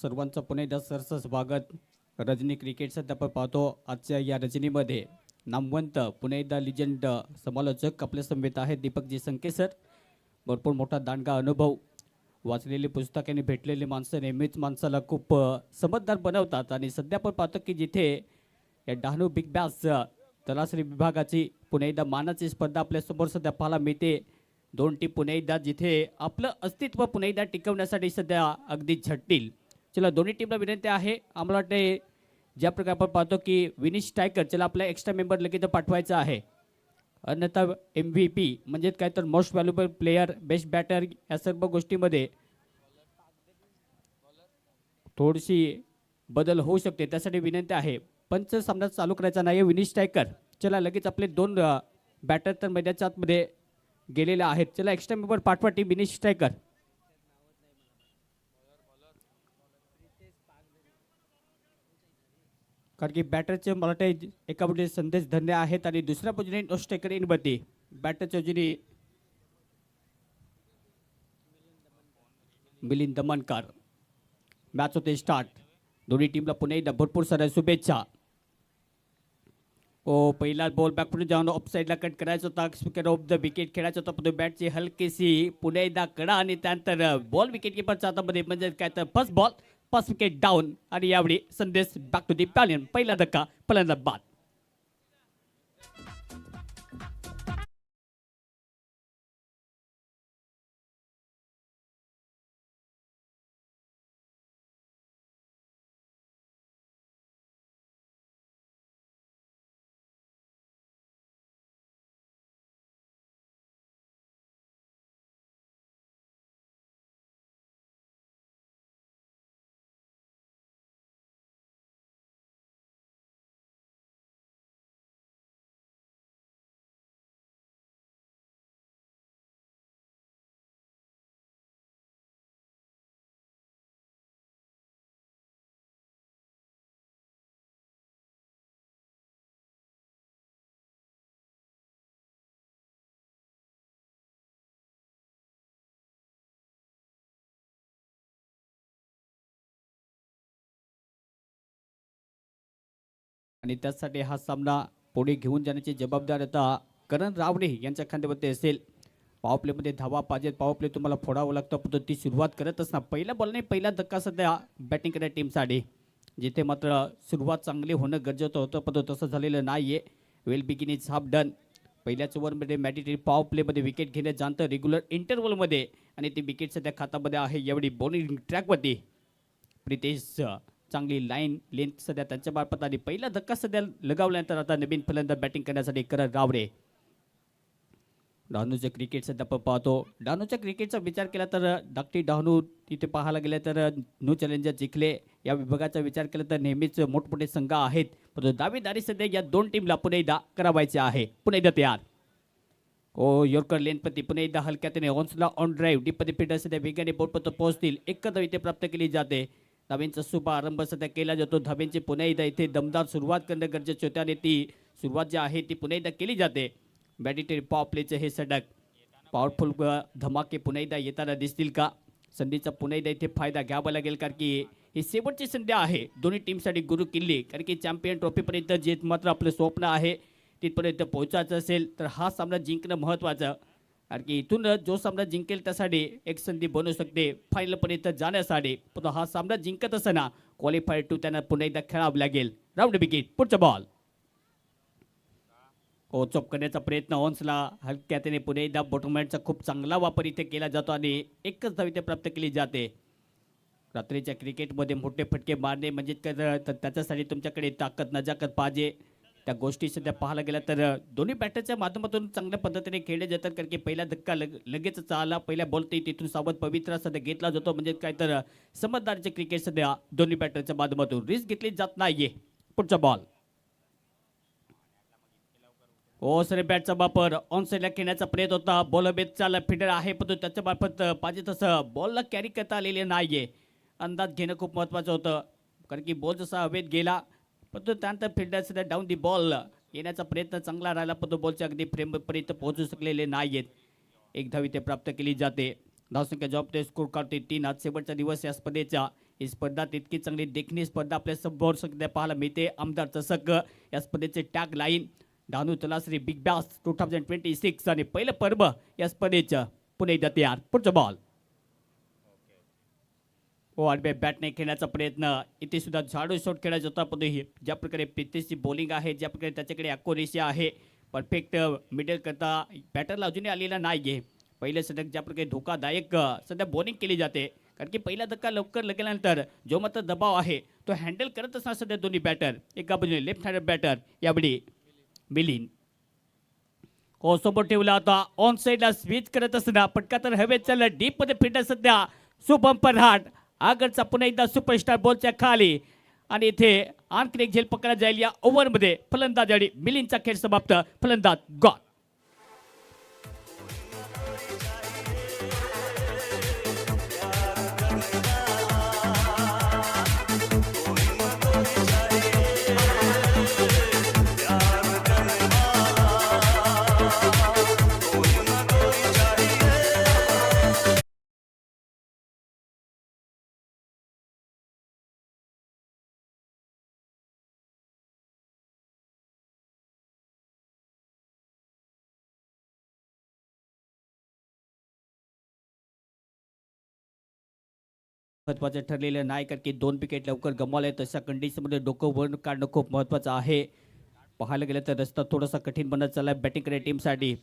सर्वांचं पुन्हा एकदा सरसं स्वागत. रजनी क्रिकेट सध्या आपण पाहतो. आजच्या या रजनीमध्ये नामवंत पुन्हा एकदा लिजंड समालोचक आपल्या समेत आहेत दीपकजी संके सर. भरपूर मोठा दांडगा अनुभव, वाचलेली पुस्तकांनी भेटलेली माणसं नेहमीच माणसाला खूप समजदार बनवतात. आणि सध्या आपण पाहतो की जिथे या डहाणू बिग बॅस तलासरी विभागाची पुन्हा एकदा मानाची स्पर्धा आपल्यासमोर सध्या पाहायला मिळते. दोन टीम पुन्हा एकदा जिथे आपलं अस्तित्व पुन्हा एकदा टिकवण्यासाठी सध्या अगदी झटतील. चला दोन्ही टीमला विनंती आहे. आम्हाला वाटते ज्या प्रकारे आपण पाहतो की विनिश टायकर चला आपला एक्स्ट्रा मेंबर लगेच पाठवायचा आहे. अन्यथा MVP म्हणजे काय तर most valuable player, best batter या सर्व गोष्टीमध्ये थोडीशी बदल होऊ शकते. त्यासाठी विनंती आहे. पंच सामना चालू करायचा नाही. विनिश टायकर चला लगेच आपले दोन बॅटर तर मैदानाच्या आतमध्ये गेलेले आहेत. चला एक्स्ट्रा मेंबर पाठवा टीम विनिश टायकर. कारण की बॅटरचे मला वाटते एका बाजूने संदेश धन्य आहेत आणि दुसऱ्या बाजूने नोस्टेकर इनबती बॅटरच्या बाजूने मिलिंद दमनकर. मॅच होते स्टार्ट. दोन्ही टीमला पुन्हा एकदा भरपूर साऱ्या शुभेच्छा. ओ पहिला बॉल बॅकपुढे जाऊन ऑफ साईडला कट करायचा होता. स्पीकर ऑफ द विकेट खेळायचा होता. पण बॅटची हलकीशी पुन्हा एकदा कडा आणि त्यानंतर बॉल विकेट किपरच्या हातामध्ये म्हणजे काय तर first ball first wicket down. आणि यावेळी संदेश बॅक टू दी पॅलियन. पहिला धक्का पहिल्यांदा बाद. आणि त्यासाठी हा सामना पुढे घेऊन जाण्याची जबाबदारी आता करण रावणे यांच्या खांद्यावरती असेल. पॉवर प्लेमध्ये धावा पाहिजेत. पॉवर प्ले तुम्हाला फोडावं लागतं. पण ती सुरुवात करत असताना पहिल्या बॉलने पहिला धक्का सध्या बॅटिंग करणाऱ्या टीमसाठी, जिथे मात्र सुरुवात चांगली होणं गरजेचं होतं पण तसं झालेलं नाही आहे. वेल बिगिन इज हाफ डन. पहिल्याच ओव्हरमध्ये मॅडिटरी पॉवर प्लेमध्ये विकेट घेणं जाणतं रेग्युलर इंटरव्हलमध्ये आणि ती विकेट सध्या खात्यामध्ये आहे. यावेळी बॉलिंग ट्रॅकवरती प्रितेश चांगली लाईन लेंथ सध्या त्यांच्या मार्फत आणि पहिला धक्का सध्या लगावल्यानंतर आता नवीन फलंदाज बॅटिंग करण्यासाठी करण रावणे. डहाणूचं क्रिकेट सध्या आपण पाहतो. डहाणूच्या क्रिकेटचा विचार केला तर धाकटी डहाणू तिथे पाहायला गेलं तर न्यू चॅलेंजर जिंकले. या विभागाचा विचार केला तर नेहमीच मोठमोठे संघ आहेत. पण दावेदारी सध्या या दोन टीमला पुन्हा एकदा करावायचे आहे. पुन्हा एकदा तयार. ओ यॉर्कर लेनपती पुन्हा एकदा हलक्याने ऑन्सला ऑन ड्राईव्ह डीपमध्ये फिल्डर सध्या वेगाने बोटपर्यंत पोहोचतील. एक धाव इथे प्राप्त केली जाते. धावेंचा शुभ आरंभ सध्या केला जातो. धावेंची पुन्हा एकदा इथे दमदार सुरुवात करणं गरजेचे होते आणि ती सुरुवात जी आहे ती पुन्हा एकदा केली जाते. बॅटिंग पॉवर प्लेचे हे सडक पॉवरफुल धमाके पुन्हा एकदा येताना दिसतील का? संधीचा पुन्हा एकदा इथे फायदा घ्यावा लागेल कारण की ही शेवटची संधी आहे दोन्ही टीमसाठी गुरु किल्ली. कारण की चॅम्पियन ट्रॉफीपर्यंत जे मात्र आपलं स्वप्न आहे तिथपर्यंत पोहोचायचं असेल तर हा सामना जिंकणं महत्त्वाचं. कारण की इथून जो सामना जिंकेल त्यासाठी एक संधी बनू शकते फायनलपर्यंत जाण्यासाठी. पण हा सामना जिंकत असताना क्वालिफायर टू त्यांना पुन्हा एकदा खेळावं लागेल. राऊंड विकेट पुढचा बॉल. ओ चोप करण्याचा प्रयत्न ऑन्सला हलक्याने पुन्हा एकदा बॉटमॅनचा खूप चांगला वापर इथे केला जातो आणि एकच धाव इथे प्राप्त केली जाते. रात्रीच्या क्रिकेटमध्ये मोठे फटके मारणे म्हणजे त्याच्यासाठी तुमच्याकडे ताकद नजाकत पाहिजे. त्या गोष्टी सध्या पाहायला गेल्या तर दोन्ही बॅटरच्या माध्यमातून चांगल्या पद्धतीने खेळले जातात. कारण की पहिला धक्का लगेच आला. पहिल्या बॉल तिथून सावध पवित्रा सध्या घेतला जातो. म्हणजे काय तर समजदारीचे क्रिकेट सध्या दोन्ही बॅटरच्या माध्यमातून रिस्क घेतली जात नाहीये. पुढचा बॉल. ओ सर बॅटचा वापर ऑन साईडला खेळण्याचा प्रयत्न होता. बॉल बेतचा फिल्डर आहे पण त्याच्या मार्फत पाहिजे तसं बॉलला कॅरी करता आलेले नाहीये. अंदाज घेणं खूप महत्त्वाचं होतं कारण की बॉल जसा हवेत गेला पण त्यानंतर फिल्डर सध्या डाऊन दी बॉल येण्याचा प्रयत्न चांगला राहिला पण बॉलच्या अगदी फ्रेमपर्यंत पोहोचू शकलेले नाहीयेत. एक धाव इथे प्राप्त केली जाते. धावसंख्या जबाबदारी स्कोर काढते 3. आज शेवटचा दिवस या स्पर्धेचा. ही स्पर्धा तितकी चांगली देखणी स्पर्धा आपल्या समोर सध्या पाहायला मिळते. आमदार चषक या स्पर्धेचे tag line Dahanu Talasari big Bash 2026 आणि पहिलं पर्व या स्पर्धेचं पुणे एकदा तयार. पुढचा बॉल आडव्या बॅटने खेळण्याचा प्रयत्न, इथे सुद्धा झाडू शॉट खेळायचा होता. पण ज्या प्रकारे प्रितेशची बॉलिंग आहे, ज्या प्रकारे त्याच्याकडे अॅक्युरेसी आहे, परफेक्ट मिडल करता बॅटरला अजूनही आलेला नाही आहे. पहिले षटक ज्या प्रकारे धोकादायक सध्या बॉलिंग केली जाते, कारण की पहिला धक्का लवकर लगेल्यानंतर जो मात्र दबाव आहे तो हँडल करत असणार सध्या दोन्ही बॅटर. एका बाजूने लेफ्ट हँडेड बॅटर यावेळी मिलिंद सोबत ठेवला होता. ऑन साईडला स्विच करत असताना पटका तर हवेत चालला, डीप मध्ये फिल्डर सध्या शुभम पराट आगरचा पुन्हा एकदा सुपरस्टार बॉलच्या खाली आणि इथे आणखी एक झेल पकडला जाईल. या ओव्हरमध्ये फलंदाज आणि मिलिंदचा खेळ समाप्त. फलंदाज गॉल. महत्त्वाचं ठरलेलं नाही, कारण की 2 विकेट लवकर गमावले. तशा कंडिशनमध्ये डोकं वर काढणं खूप महत्त्वाचं आहे. पाहायला गेलं तर रस्ता थोडासा कठीण बनत चालला आहे बॅटिंग करे टीमसाठी.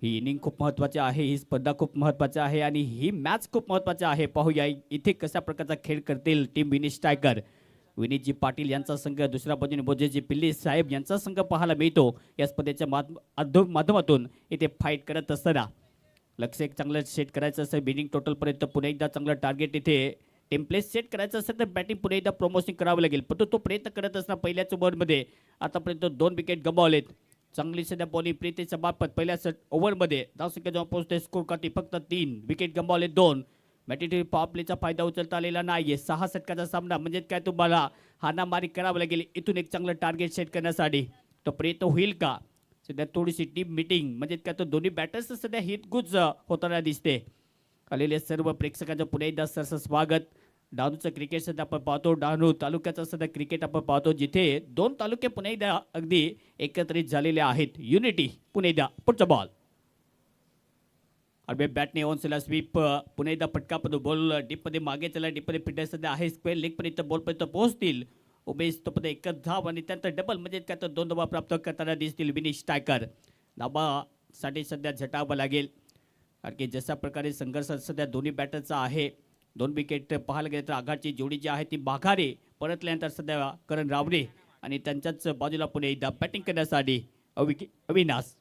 ही इनिंग खूप महत्त्वाची आहे, ही स्पर्धा खूप महत्त्वाची आहे आणि ही मॅच खूप महत्त्वाची आहे. पाहूया इथे कशा प्रकारचा खेळ करतील टीम विनीत स्ट्रायकर. विनीतजी पाटील यांचा संघ, दुसऱ्या बाजूने बोजेजी पिल्ली साहेब यांचा संघ पाहायला मिळतो. या स्पर्धेच्या माध्यमातून इथे फाईट करत असताना लक्ष एक चांगलं सेट करायचं असेल बिनिंग टोटलपर्यंत. पुन्हा एकदा चांगलं टार्गेट इथे टेम्पलेट सेट करायचं असेल तर बॅटिंग पुन्हा एकदा प्रमोशन करावं लागेल. पण तो प्रयत्न करत असताना पहिल्याच ओव्हरमध्ये आतापर्यंत 2 विकेट गमावलेत. चांगली सध्या बॉलिंग प्रीतीच्या बाबत पहिल्या ओव्हरमध्ये धावसंख्या जेव्हा पोहोचते स्कोर करते फक्त 3 विकेट गमावले 2. मॅटिटी पॉवर प्लेचा फायदा उचलता आलेला नाहीये. 6 षटकाचा सामना म्हणजे काय तुम्हाला हाणामारी करावं लागेल इथून एक चांगलं टार्गेट सेट करण्यासाठी. तो प्रयत्न होईल का? सध्या थोडीशी टीम मीटिंग म्हणजे काय तर दोन्ही बॅटर्स सध्या हितगुज होताना दिसते. आलेले सर्व प्रेक्षकांचं पुन्हा एकदा सरसं स्वागत. डहाणूचं क्रिकेट सध्या आपण पाहतो, डहाणू तालुक्याचं सध्या क्रिकेट आपण पाहतो, जिथे 2 तालुके पुन्हा एकदा अगदी एकत्रित झालेले आहेत. युनिटी. पुन्हा एकदा पुढचा ball Arabe बॅटने on Sela sweep. पुन्हा एकदा फटका पण बॉल डीपमध्ये मागे चला, डीपमध्ये फिल्डर सध्या आहे स्क्वेअर लेगपर्यंत बॉलपर्यंत पोहोचतील. उमेश तोपर्यंत एकच धाव आणि त्यानंतर डबल म्हणजे काय तर 2 धावा प्राप्त करताना दिसतील विनीत स्ट्रायकर. धाबासाठी सध्या झटावं लागेल, कारण की जशा प्रकारे संघर्ष सध्या दोन्ही बॅटरचा आहे. 2 विकेट पाहायला गेले तर आघाडची जोडी जी आहे ती माघारी परतल्यानंतर सध्या करण रावरे आणि त्यांच्याच बाजूला पुन्हा एकदा बॅटिंग करण्यासाठी अविनाश.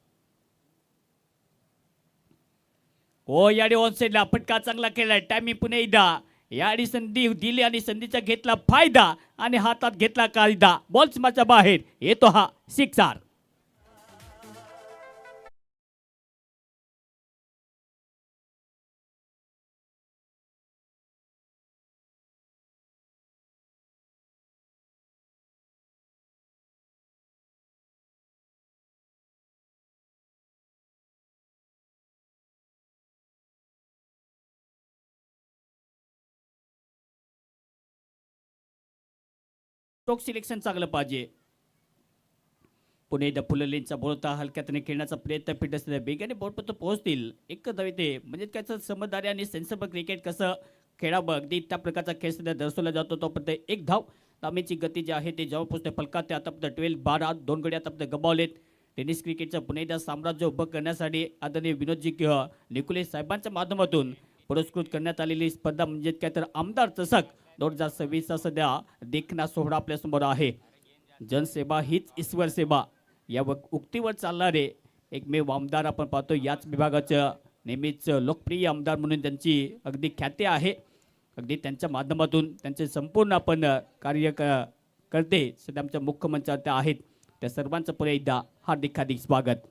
हो याडी ऑन साईडला फटका चांगला केलाय. टायमिंग पुन्हा एकदा याडी संधी दिली आणि संधीचा घेतला फायदा आणि हातात घेतला कायदा. बॉल सीमाच्या बाहेर येतो हा सिक्सर. स्ट्रोक सिलेक्शन चांगलं पाहिजे. पुणे एकदा फुललेंचा बोलता हलक्यातने खेळण्याचा प्रयत्न फिटस बेगाने बॉलपर्यंत पोहोचतील. एक धाविते म्हणजे त्याचं समजदारी आणि सेन्सिबल क्रिकेट कसं खेळावं अगदी त्या प्रकारचा खेळ सध्या दर्शवला जातो. तो पण एक धाव धामेची गती जी आहे ते जेव्हा पोहोचते फलकात ते आतापर्यंत 12-12 2 गडी आतापर्यंत गमावलेत. टेनिस क्रिकेटचं पुणे एकदा साम्राज्य उभं करण्यासाठी आदरणीय विनोदजी निकुले साहेबांच्या माध्यमातून पुरस्कृत करण्यात आलेली स्पर्धा म्हणजे काय तर आमदार चषक 2026 सध्या देखना सोहळा आपल्यासमोर आहे. जनसेवा हीच ईश्वर सेवा या उक्तीवर चालणारे एकमेव आमदार आपण पाहतो. याच विभागाचं नेहमीच लोकप्रिय आमदार म्हणून त्यांची अगदी ख्याती आहे. अगदी त्यांच्या माध्यमातून त्यांचे संपूर्ण आपण कार्य करते सध्या आमच्या मुख्यमंत्र्या त्या आहेत. त्या सर्वांचं पुन्हा एकदा हार्दिक स्वागत.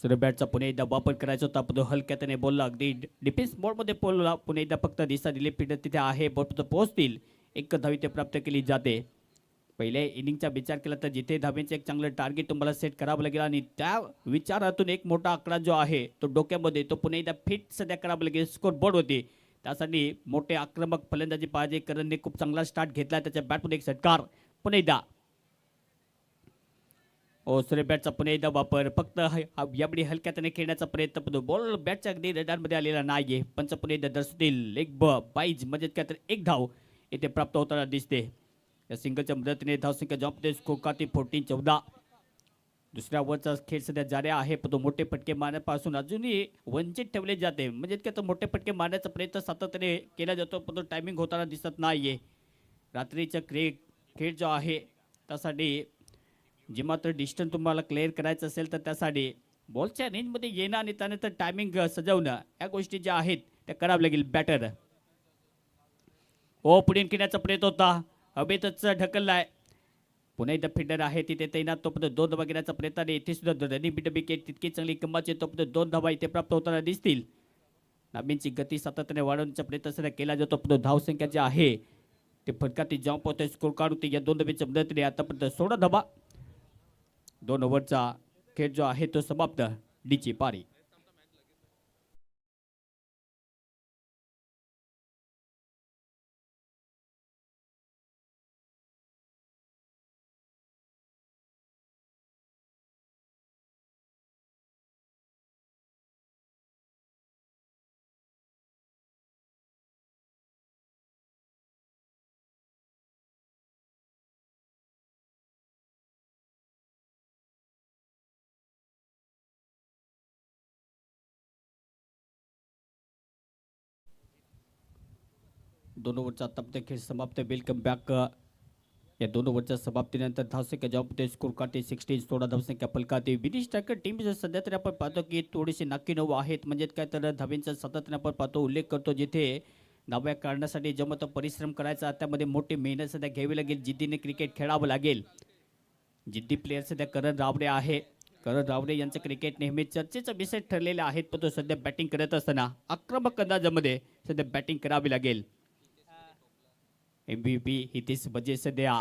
बॅटचा पुणे एकदा वापर करायचा होता, पण हलक्याने बोलला अगदी डिफेन्स मोडमध्ये बोलला. पुणे एकदा फक्त दिसा दिले फिल्डर तिथे आहे, बॉलपर्यंत पोहोचतील. एक धावी ते प्राप्त केली जाते. पहिल्या इनिंगचा विचार केला तर जिथे धावेचे एक चांगलं टार्गेट तुम्हाला सेट करावं लागेल आणि त्या विचारातून एक मोठा आकडा जो आहे तो डोक्यामध्ये तो पुणे एकदा फिट सध्या करावं लागेल स्कोर बोर्ड होते. त्यासाठी मोठे आक्रमक फलंदाजी पाहिजे. करणने खूप चांगला स्टार्ट घेतला. त्याच्या बॅटमध्ये एक षटकार. पुन्हा एकदा ओसरे बॅटचा पुन्हा एकदा वापर. फक्त यावेळी हलक्याने खेळण्याचा प्रयत्न पण बॉल बॅटच्या अगदी रडारमध्ये आलेला नाहीये. पंच पुन्हा एकदा दर्शवतील लेग बाईज म्हणजे काय तर एक धाव इथे प्राप्त होताना दिसते. या सिंगलच्या मदतीने धावसंख्या जॉब स्कोर काती 14-14. दुसऱ्या ओव्हरचा खेळ सध्या जारी आहे. पण तो मोठे फटके मारण्यापासून अजूनही वंचित ठेवले जाते. म्हणजे काय तर मोठे फटके मारण्याचा प्रयत्न सातत्याने केला जातो पण तो टायमिंग होताना दिसत नाहीये. रात्रीचा खेळ जो आहे त्यासाठी जे मात्र डिस्टन्स तुम्हाला क्लिअर करायचं असेल तर त्यासाठी बॉलच्या रेंजमध्ये येणं आणि त्यानंतर टायमिंग सजवणं या गोष्टी ज्या आहेत त्या करावं लागेल बॅटर. हो पुढे खेळण्याचा प्रयत्न होता. हवेतच ढकललाय. पुन्हा एकदा फिल्डर आहे तिथे तैनात. तोपर्यंत 2 धावा घेण्याचा प्रयत्न आहे. इथे सुद्धा रनिंग बिट विकेट तितकी चांगली कमाचे. तोपर्यंत 2 धावा इथे प्राप्त होताना दिसतील. नाबींची गती सातत्याने वाढवण्याचा प्रयत्न सध्या केला जातो. पण धावसंख्या जी आहे ते फटकाती जॉम्प होते. स्कोर काढून या 2 धावेच्या मदतीने आतापर्यंत 16 धावा. 2 ओव्हरचा खेळ जो आहे तो समाप्त. डीची पारी. दोन ओव्हरचा आतापर्यंत खेळ समाप्त. Welcome back. या 2 ओव्हरच्या समाप्तीनंतर धावसंख्या जॉबमध्ये स्कोर काढते 16. 16 धावसंख्या फलकाते. विनिश स्ट्रायकर टीम सध्या तरी आपण पाहतो की थोडीशी नाकीनऊ आहेत. म्हणजे काय तर धावींचा सातत्याने आपण पाहतो उल्लेख करतो. जिथे धाव्या काढण्यासाठी जमत परिश्रम करायचा त्यामध्ये मोठी मेहनत सध्या घ्यावी लागेल. जिद्दीने क्रिकेट खेळावं लागेल. जिद्दी प्लेयर सध्या करण रावडे आहे. करण रावडे यांचं क्रिकेट नेहमी चर्चेचा विषय ठरलेले आहेत. पण तो सध्या बॅटिंग करत असताना आक्रमक अंदाजामध्ये सध्या बॅटिंग करावी लागेल. MVP हितेश बजे सध्या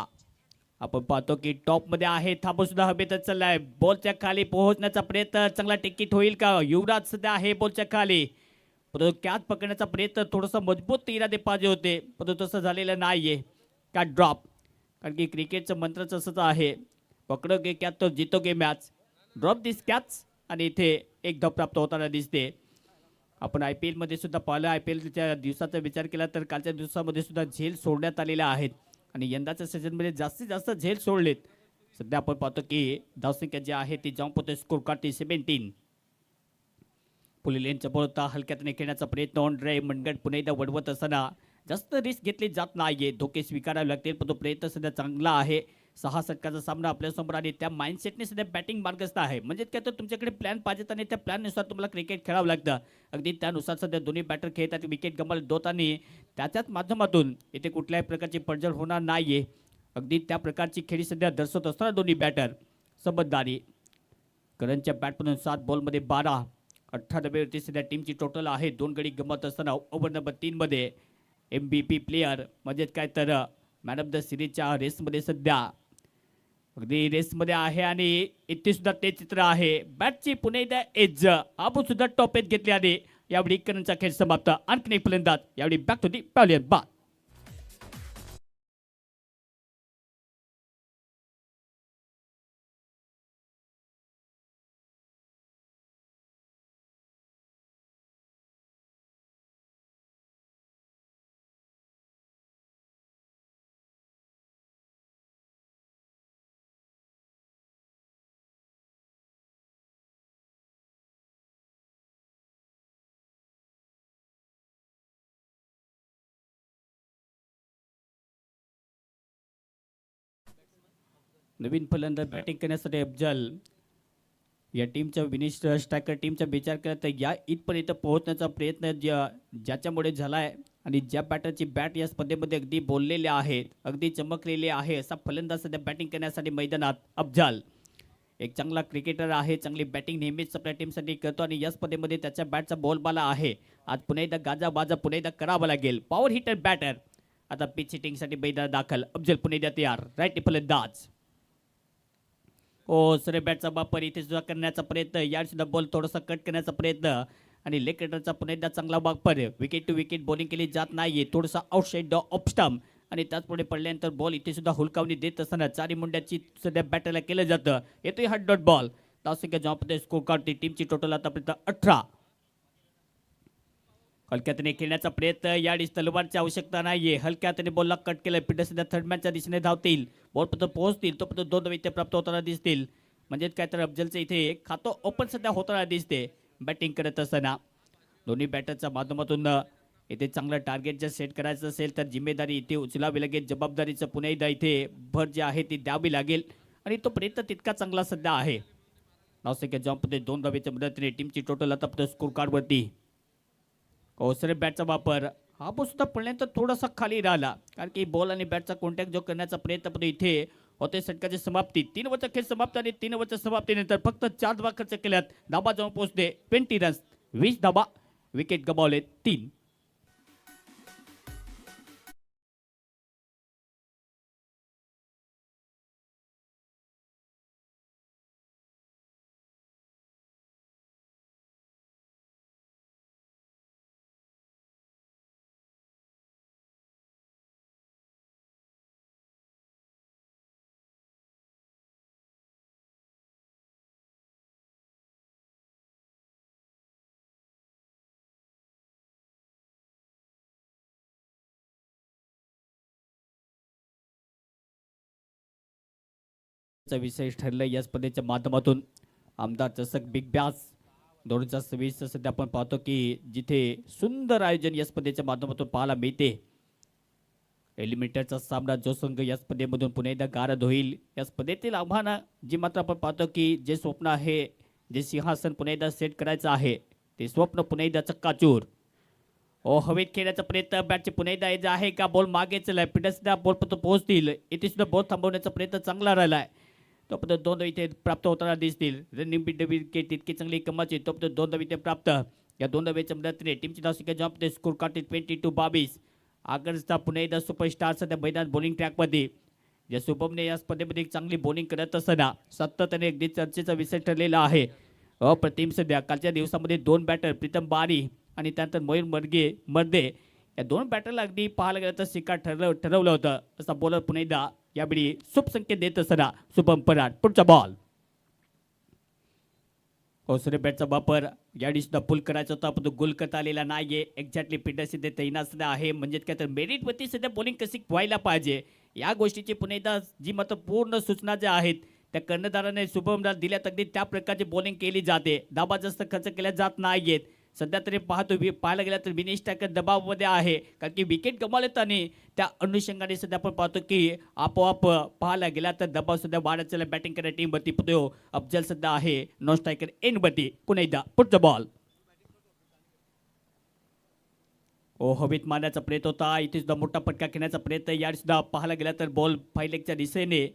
आपण पाहतो की टॉप मध्ये आहे. थांबून सुद्धा हवेतच चाललाय. बॉलच्या खाली पोहोचण्याचा प्रयत्न चांगला टिकीट होईल का. युवराज सध्या आहे बॉलच्या खाली. परंतु कॅच पकडण्याचा प्रयत्न थोडासा मजबूत इरादे पाहिजे होते परंतु तसं झालेलं नाहीये. Catch drop. कारण की क्रिकेटचं मंत्रच असंच आहे. पकडोगे कॅच तो जितोगे मॅच. ड्रॉप दिस कॅच आणि इथे एक धाव प्राप्त होताना दिसते. आपण IPL मध्ये सुद्धा पाहिलं. IPLच्या दिवसाचा विचार केला तर कालच्या दिवसामध्ये सुद्धा झेल सोडण्यात आलेल्या आहेत आणि यंदाच्या सीझनमध्ये जास्तीत जास्त झेल सोडलेत. सध्या आपण पाहतो की धावसंख्या जी आहे ती जॉम्प होते. स्कोर काढते 17. पुढील लेनच्या बोलता हलक्यातने खेळण्याचा प्रयत्न. ऑन ड्राईव्ह मनगट पुन्हा एकदा वडवत असताना जास्त रिस्क घेतली जात नाहीये. धोके स्वीकारावे लागतील पण तो प्रयत्न सध्या चांगला आहे. 6 षटकाचा सामना आपल्यासमोर आणि त्या माइंडसेटने सध्या बॅटिंग मार्गस्थ आहे. म्हणजे काय तर तुमच्याकडे प्लॅन पाहिजेत आणि त्या प्लॅननुसार तुम्हाला क्रिकेट खेळावं लागतं. अगदी त्यानुसार सध्या दोन्ही बॅटर खेळतात. विकेट गमावले दोतानी त्याच्याच माध्यमातून इथे कुठल्याही प्रकारची पडझड होणार नाहीये. अगदी त्या प्रकारची खेळी सध्या दर्शवत असताना दोन्ही बॅटर समजदारी. करणच्या बॅटमधून 7 बॉलमध्ये 12. 18 धावेवरती सध्या टीमची टोटल आहे. 2 गडी गमत असताना ओव्हर नंबर 3 मध्ये MVP प्लेयर म्हणजे काय तर मॅन ऑफ द सिरीजच्या रेसमध्ये सध्या अगदी रेसमध्ये आहे आणि इथे सुद्धा ते चित्र आहे. बॅटची पुन्हा एकदा एज आपण सुद्धा टॉपेत घेतली आणि यावेळी करणचा खेळ समाप्त. आणखी एक फलंदाज यावेळी बॅक टू दी पॅव्हलियन. बाद. नवीन फलंदाज बॅटिंग करण्यासाठी अफजल. या टीमच्या विनिश स्ट्रायकर टीमचा विचार केला तर या इथपर्यंत पोहोचण्याचा प्रयत्न ज्याच्यामुळे झालाय आणि ज्या बॅटरची बॅट या स्पर्धेमध्ये अगदी बोललेले आहेत अगदी चमकलेले आहे असा फलंदाज सध्या बॅटिंग करण्यासाठी मैदानात अफजल. एक चांगला क्रिकेटर आहे. चांगली बॅटिंग नेहमीच आपल्या टीमसाठी करतो आणि या स्पर्धेमध्ये त्याच्या बॅटचा बोलबाला आहे. आज पुन्हा एकदा गाजाबाजा पुन्हा एकदा करावं लागेल. पॉवर हिटर बॅटर आता पिच हिटिंगसाठी मैदानात दाखल. अफजल पुन्हा एकदा तयार. राईट फलंदाज. ओ सरे बॅटचा वापर इथे सुद्धा करण्याचा प्रयत्न. यार सुद्धा बॉल थोडासा कट करण्याचा प्रयत्न आणि लेग रेडरचा पुन्हा एकदा चांगला वापर. विकेट टू विकेट बॉलिंग केली जात नाहीये, थोडासा आउटसाइड द ऑफ स्टंप आणि त्याचपुढे पडल्यानंतर बॉल इथे सुद्धा हुलकावणी देत असताना चारी मुंड्याची सध्या बॅटरला केलं जातं. येतोय हा डॉट बॉल. धावसंख्या जॉबमध्ये स्कोर काढते टीमची टोटल आतापर्यंत 18. हलक्यातने खेळण्याचा प्रयत्न, याडी तलवारची आवश्यकता नाहीये. हलक्यातने बॉलला कट केलं. पिंड सध्या थर्डमॅनच्या दिशेने धावतील, बॉलपर्यंत पोहोचतील, तोपर्यंत 2 धावा इथे प्राप्त होताना दिसतील. म्हणजेच काय तर अफजलचं इथे खातं ओपन सध्या होताना दिसते बॅटिंग करत असताना. दोन्ही बॅटरच्या माध्यमातून इथे चांगलं टार्गेट जर सेट करायचं असेल तर जिम्मेदारी इथे उचलावी लागेल. जबाबदारीचं पुन्हा एकदा इथे भर जे आहे ती द्यावी लागेल आणि तो प्रयत्न तितका चांगला सध्या आहे. धावसंख्या जॉबमध्ये 2 धावेच्या मदतीने टीमची टोटल आता स्कोर कार्डवरती. ओसरे बॅटचा वापर, हा बॉल सुद्धा पडल्यानंतर थोडासा खाली राहिला कारण की बॉल आणि बॅटचा कॉन्टॅक्ट जो करण्याचा प्रयत्न पण इथे होते. षटकाची समाप्ती, 3 ओव्हरचा खेळ समाप्त आणि 3 ओव्हरच्या समाप्तीनंतर फक्त 4 धावा खर्च केल्यात. धाबा जाऊन पोहोचते 20 रन्स, 20 धाबा, विकेट गमावले 3. विषय ठरलं या स्पर्धेच्या माध्यमातून. आमदार चषक बिग बॅश 2026 सध्या आपण पाहतो की जिथे सुंदर आयोजन या स्पर्धेच्या माध्यमातून पाहायला मिळते. एलिमिनेटरचा सामना जो संघ या स्पर्धेमधून पुन्हा एकदा गारद होईल, या स्पर्धेतील आव्हानं जी मात्र आपण पाहतो की जे स्वप्न आहे, जे सिंहासन पुन्हा एकदा सेट करायचं आहे, ते स्वप्न पुन्हा एकदा चक्काचूर. ओ हवेत खेळण्याचा प्रयत्न, बॅटचे पुन्हा एकदा यायचं आहे का, बॉल मागे चलाय, पिंड सुद्धा बॉल पर्यंत पोहोचतील. इथे सुद्धा बॉल थांबवण्याचा प्रयत्न चांगला राहिलाय, तोपर्यंत 2 धावा इथे प्राप्त होताना दिसतील. रनिंग विकेट तितकी चांगली कमाची, तोपर्यंत 2 धावा इथे प्राप्त. या 2 धावेच्या मदतीने टीमची धावसंख्या जॉबमध्ये स्कोर काढते 22-22. आगरचा पुन्हा एकदा सुपरस्टार सध्या मैदान बॉलिंग ट्रॅकमध्ये. या शुभमने या स्पर्धेमध्ये चांगली बॉलिंग करत असताना सातत्याने अगदी चर्चेचा विषय ठरलेला आहे. अप्रतिम सध्या कालच्या दिवसामध्ये 2 बॅटर प्रीतम बारी आणि त्यानंतर मयूर मर्दे या 2 बॅटरला अगदी पाहायला गेलं तर शिकार ठरवलं होतं. असा बॉलर पुन्हा एकदा यावेळी शुभ संकेत देत असताना शुभम पराड. पुढचा बॉल. ओसरे बॅटचा वापर, यावेळी सुद्धा पुल करायचा होता पण तो गोल करता आलेला नाहीये. एक्झॅक्टली पिंडर सध्या तैनात सध्या आहे, म्हणजेच काय तर मेरिटवरती सध्या बॉलिंग कशी व्हायला पाहिजे या गोष्टीची पुन्हा एकदा जी मात्र पूर्ण सूचना ज्या आहेत त्या कर्णधाराने शुभमला दिल्यात, अगदी त्या प्रकारची बॉलिंग केली जाते. धाबा जास्त खर्च केल्या जात नाहीयेत. सध्या तरी पाहायला गेला तर विनेश टाकर दबावामध्ये आहे कारण की विकेट गमावलेत आणि त्या अनुषंगाने सध्या आपण पाहतो की आपोआप पाहायला गेला तर दबाव सध्या वाढत चालला बॅटिंग करणाऱ्या टीमवरती. पुतो अफजल सध्या आहे नॉन स्ट्रायकर एनवरती. पुन्हा एकदा पुढचा बॉल. ओ हवेत मारण्याचा प्रयत्न होता, इथे सुद्धा मोठा फटका खेळण्याचा प्रयत्न. यार सुद्धा पाहायला गेला तर बॉल फायलेगच्या दिशेने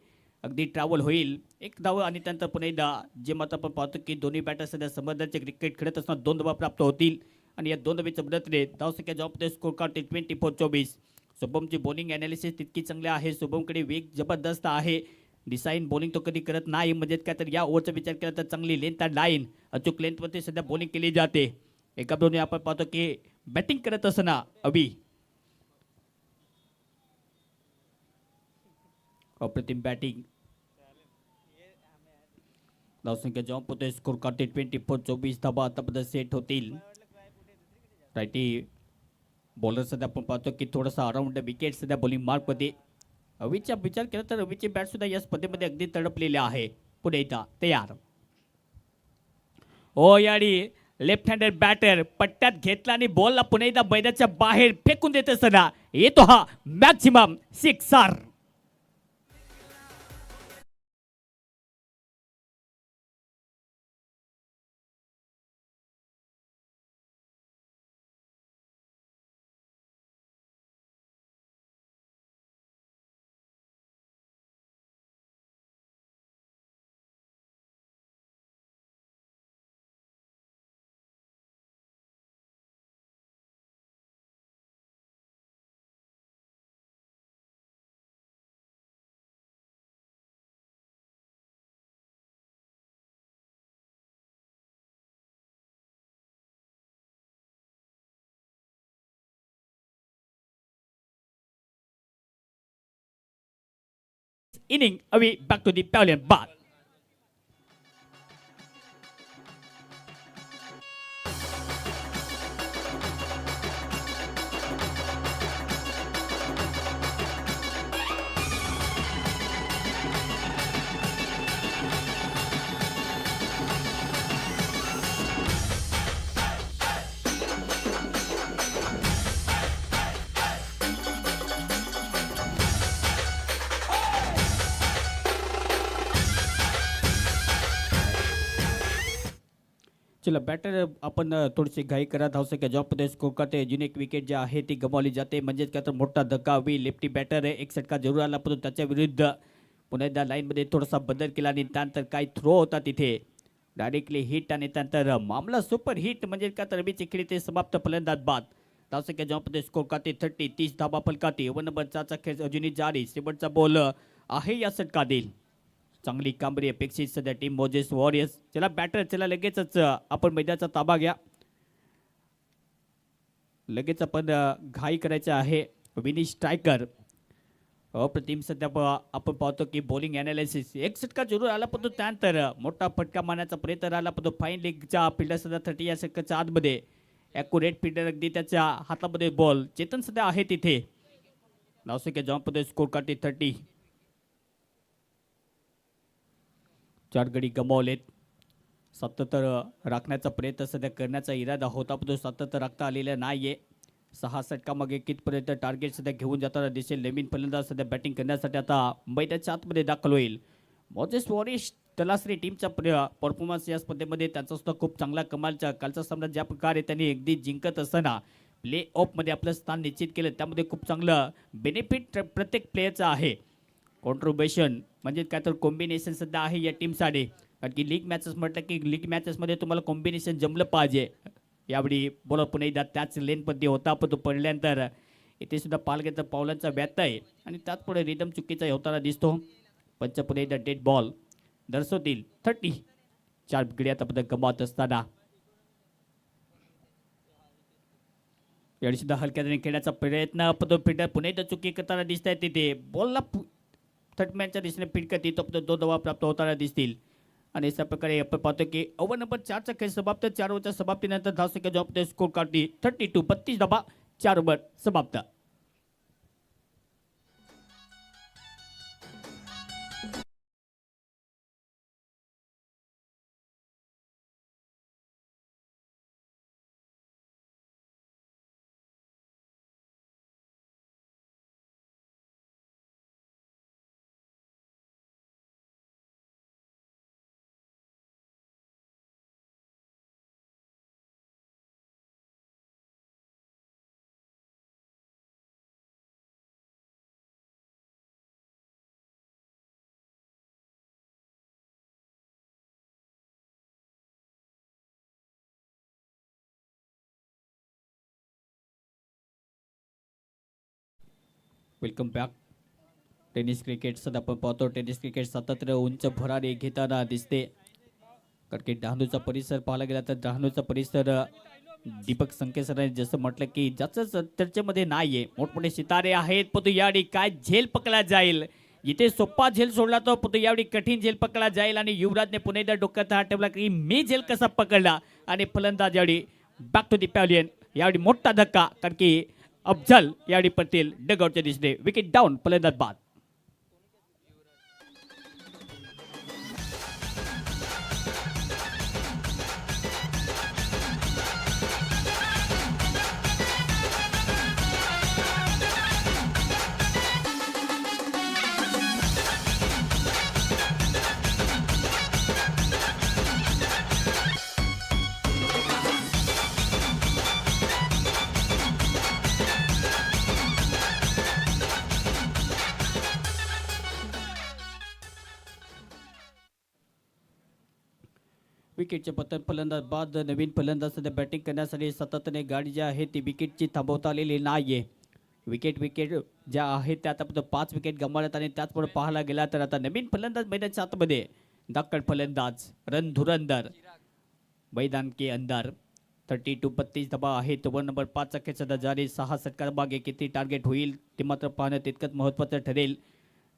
अगदी ट्रॅव्हल होईल. 1 धाव आणि त्यानंतर पुन्हा एकदा जे मात्र आपण पाहतो की दोन्ही बॅटर सध्या समर्थांचे क्रिकेट खेळत असताना 2 धावा प्राप्त होतील आणि या 2 धावेच्या मदतीने धावसंख्या जॉबमध्ये स्कोर काढते 24-24. शुभमची बॉलिंग अनालिसिस तितकी चांगली आहे. शुभमकडे वेग जबरदस्त आहे. डिसाईन बॉलिंग तो कधी करत नाही, म्हणजेच काय तर या ओव्हरचा विचार केला तर चांगली लेंथ आणि लाईन अचूक लेंथवरती सध्या बॉलिंग केली जाते. एका दोन्ही आपण पाहतो की बॅटिंग करत असताना अभि अप्रतिम बॅटिंग. धावसंख्या जॉब होते स्कोर करते 24-24. धाबा आतापर्यंत सेट होतील. रायटी बॉलर सध्या आपण पाहतो की थोडासा अराउंड विकेट सध्या बॉलिंग मार्कमध्ये. रवीचा विचार केला तर रवीची बॅट सुद्धा या स्पर्धेमध्ये अगदी तडपलेले आहे. पुढे येता तयार. ओ याडी लेफ्ट हँडेड बॅटर पट्ट्यात घेतला आणि बॉलला पुन्हा एकदा मैदानाच्या बाहेर फेकून देत असताना येतो हा maximum sixer. inning away back to the pavilion. Ball. चला बॅटर आपण थोडीशी घाई करत आहोत की ज्यामध्ये स्कोर करते अजून एक विकेट जे आहे ती गमावली जाते म्हणजेच काय तर मोठा धक्का हवी लेफ्टी बॅटर आहे एक षटका जरूर आला परंतु त्याच्या विरुद्ध पुन्हा एकदा लाईनमध्ये थोडासा बदल केला आणि त्यानंतर काही थ्रो होता तिथे डायरेक्टली हिट आणि त्यानंतर मामला सुपर हिट म्हणजे काय तर रवी चिखली ते समाप्त फलंदाज बाद धावसंख्या ज्यामध्ये स्कोर करते 30 धाबा फलकाती ओव्हर नंबर 4चा खेळ अजूनही जारी शेवटचा बॉल आहे या षटका देईल चांगली कामगिरी अपेक्षित सध्या टीम मोजेस वॉरियर्स चला बॅटर चला लगेचच आपण मैदानाचा ताबा घ्या लगेच आपण घाई करायचं आहे विनिश स्ट्रायकर अप्रतिम सध्या आपण पाहतो की बॉलिंग अनालिसिस एक षटका जरूर आला पण त्यानंतर मोठा फटका मारण्याचा प्रयत्न आला पण फाईन लेगच्या फिल्डर सध्या 30 या षटकाच्या आतमध्ये ॲक्युरेट फिल्डर अगदी त्याच्या हातामध्ये बॉल चेतन सध्या आहे तिथे धावसंख्या ज्यामध्ये स्कोर करते 30 4 गडी गमावलेत सातत्य राखण्याचा प्रयत्न सध्या करण्याचा इरादा होता पण तो सातत्य राखता आलेला नाहीये 6 षटकामागे कितपर्यंत टार्गेट सध्या घेऊन जाताना दिसेल नवीन फलंदाज सध्या बॅटिंग करण्यासाठी आता मैदानाच्या आतमध्ये दाखल होईल मोजेस वॉरियर्स तलासरी टीमचा परफॉर्मन्स या स्पर्धेमध्ये त्यांचा सुद्धा खूप चांगला कमालचा कालचा सामना ज्या प्रकारे त्यांनी अगदी जिंकत असताना प्ले ऑफमध्ये आपलं स्थान निश्चित केलं त्यामध्ये खूप चांगलं बेनिफिट प्रत्येक प्लेयरचं आहे कॉन्ट्रीब्युशन म्हणजे काय तर कॉम्बिनेशन सध्या आहे या टीमसाठी कारण की लीग मॅचेस म्हटलं की लीग मॅचेसमध्ये तुम्हाला कॉम्बिनेशन जमलं पाहिजे यावेळी बॉलर पुन्हा एकदा त्याच लेनमध्ये होता पण तो पडल्यानंतर इथे सुद्धा पालघरचा पावलांचा व्यर्थ आहे आणि त्याच पुढे रिदम चुकीचा होताना दिसतो पंच पुन्हा एकदा डेड बॉल दर्शवतील 30 4 गडी आता पदक गमावत असताना यावेळी सुद्धा हलक्याने खेळण्याचा प्रयत्न पण तो फिल्डर पुन्हा एकदा चुकी करताना दिसत आहे तिथे बॉलला थर्टमॅनच्या दिशेने फिटकत येतो पण 2 धावा प्राप्त होताना दिसतील आणि अशा प्रकारे आपण पाहतो की ओव्हर नंबर 4चा खेळ समाप्त 4 ओव्हरच्या समाप्तीनंतर धावसंख्या जॉब स्कोर काढली 32 32 धावा 4 ओव्हर समाप्त वेलकम बॅक टेनिस क्रिकेट सध्या आपण पाहतो टेनिस क्रिकेट सातत्य उंच भरारी घेताना दिसते कारण की डहाणूचा परिसर पाहायला गेला तर डहाणूचा परिसर दीपक संके सरांनी जसं म्हटलं की ज्याचं चर्चेमध्ये नाहीये मोठमोठे सितारे आहेत पण यावेळी काय झेल पकडला जाईल जिथे सोपा झेल सोडला तो पण यावेळी कठीण झेल पकडला जाईल आणि युवराजने पुन्हा एकदा डोक्यात हात ठेवला की मी झेल कसा पकडला आणि फलंदाज यावेळी बॅक टू दी पॅव्हलियन यावेळी मोठा धक्का कारण की अफजल यावेळी पडतील डगआउटच्या दिसते विकेट डाऊन फलंदाज बाद विकेटचे पतन फलंदाज बाद नवीन फलंदाज सध्या बॅटिंग करण्यासाठी सातत्याने गाडी जी आहे ती विकेटची थांबवता आलेली नाहीये विकेट ज्या आहेत त्या आता 5 विकेट गमावल्यात आणि त्याचपुढे पाहायला गेला तर आता नवीन फलंदाज मैदानाच्या आतमध्ये दाखल फलंदाज रणधुरंदर मैदान के अंदर 32 32 धावा आहेत ओव्हर नंबर 5 चा खेळ सध्या जारी 6 षटकार मागे किती टार्गेट होईल ते मात्र पाहणं तितकंच महत्त्वाचं ठरेल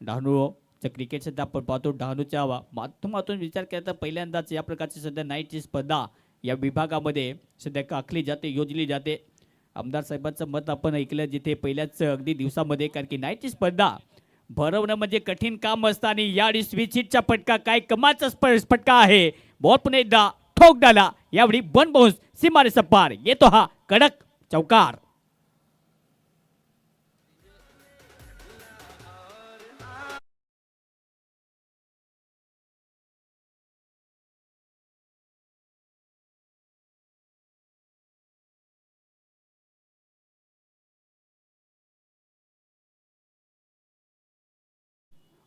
डहाणू तर क्रिकेट सध्या आपण पाहतो डहाणूच्या माध्यमातून विचार केला तर पहिल्यांदाच या प्रकारची सध्या नाईटची स्पर्धा या विभागामध्ये सध्या आखली जाते, योजली जाते. आमदार साहेबांचं मत आपण ऐकलं जिथे पहिल्याच अगदी दिवसामध्ये, कारण की नाईटची स्पर्धा भरवणं म्हणजे कठीण काम असतं आणि यावेळी स्विचिटचा फटका काय कमालचा फटका आहे. बॉल पुन्हा एकदा ठोक डाला, यावेळी वन बाउन्स सीमारेषा पार येतो हा कडक चौकार.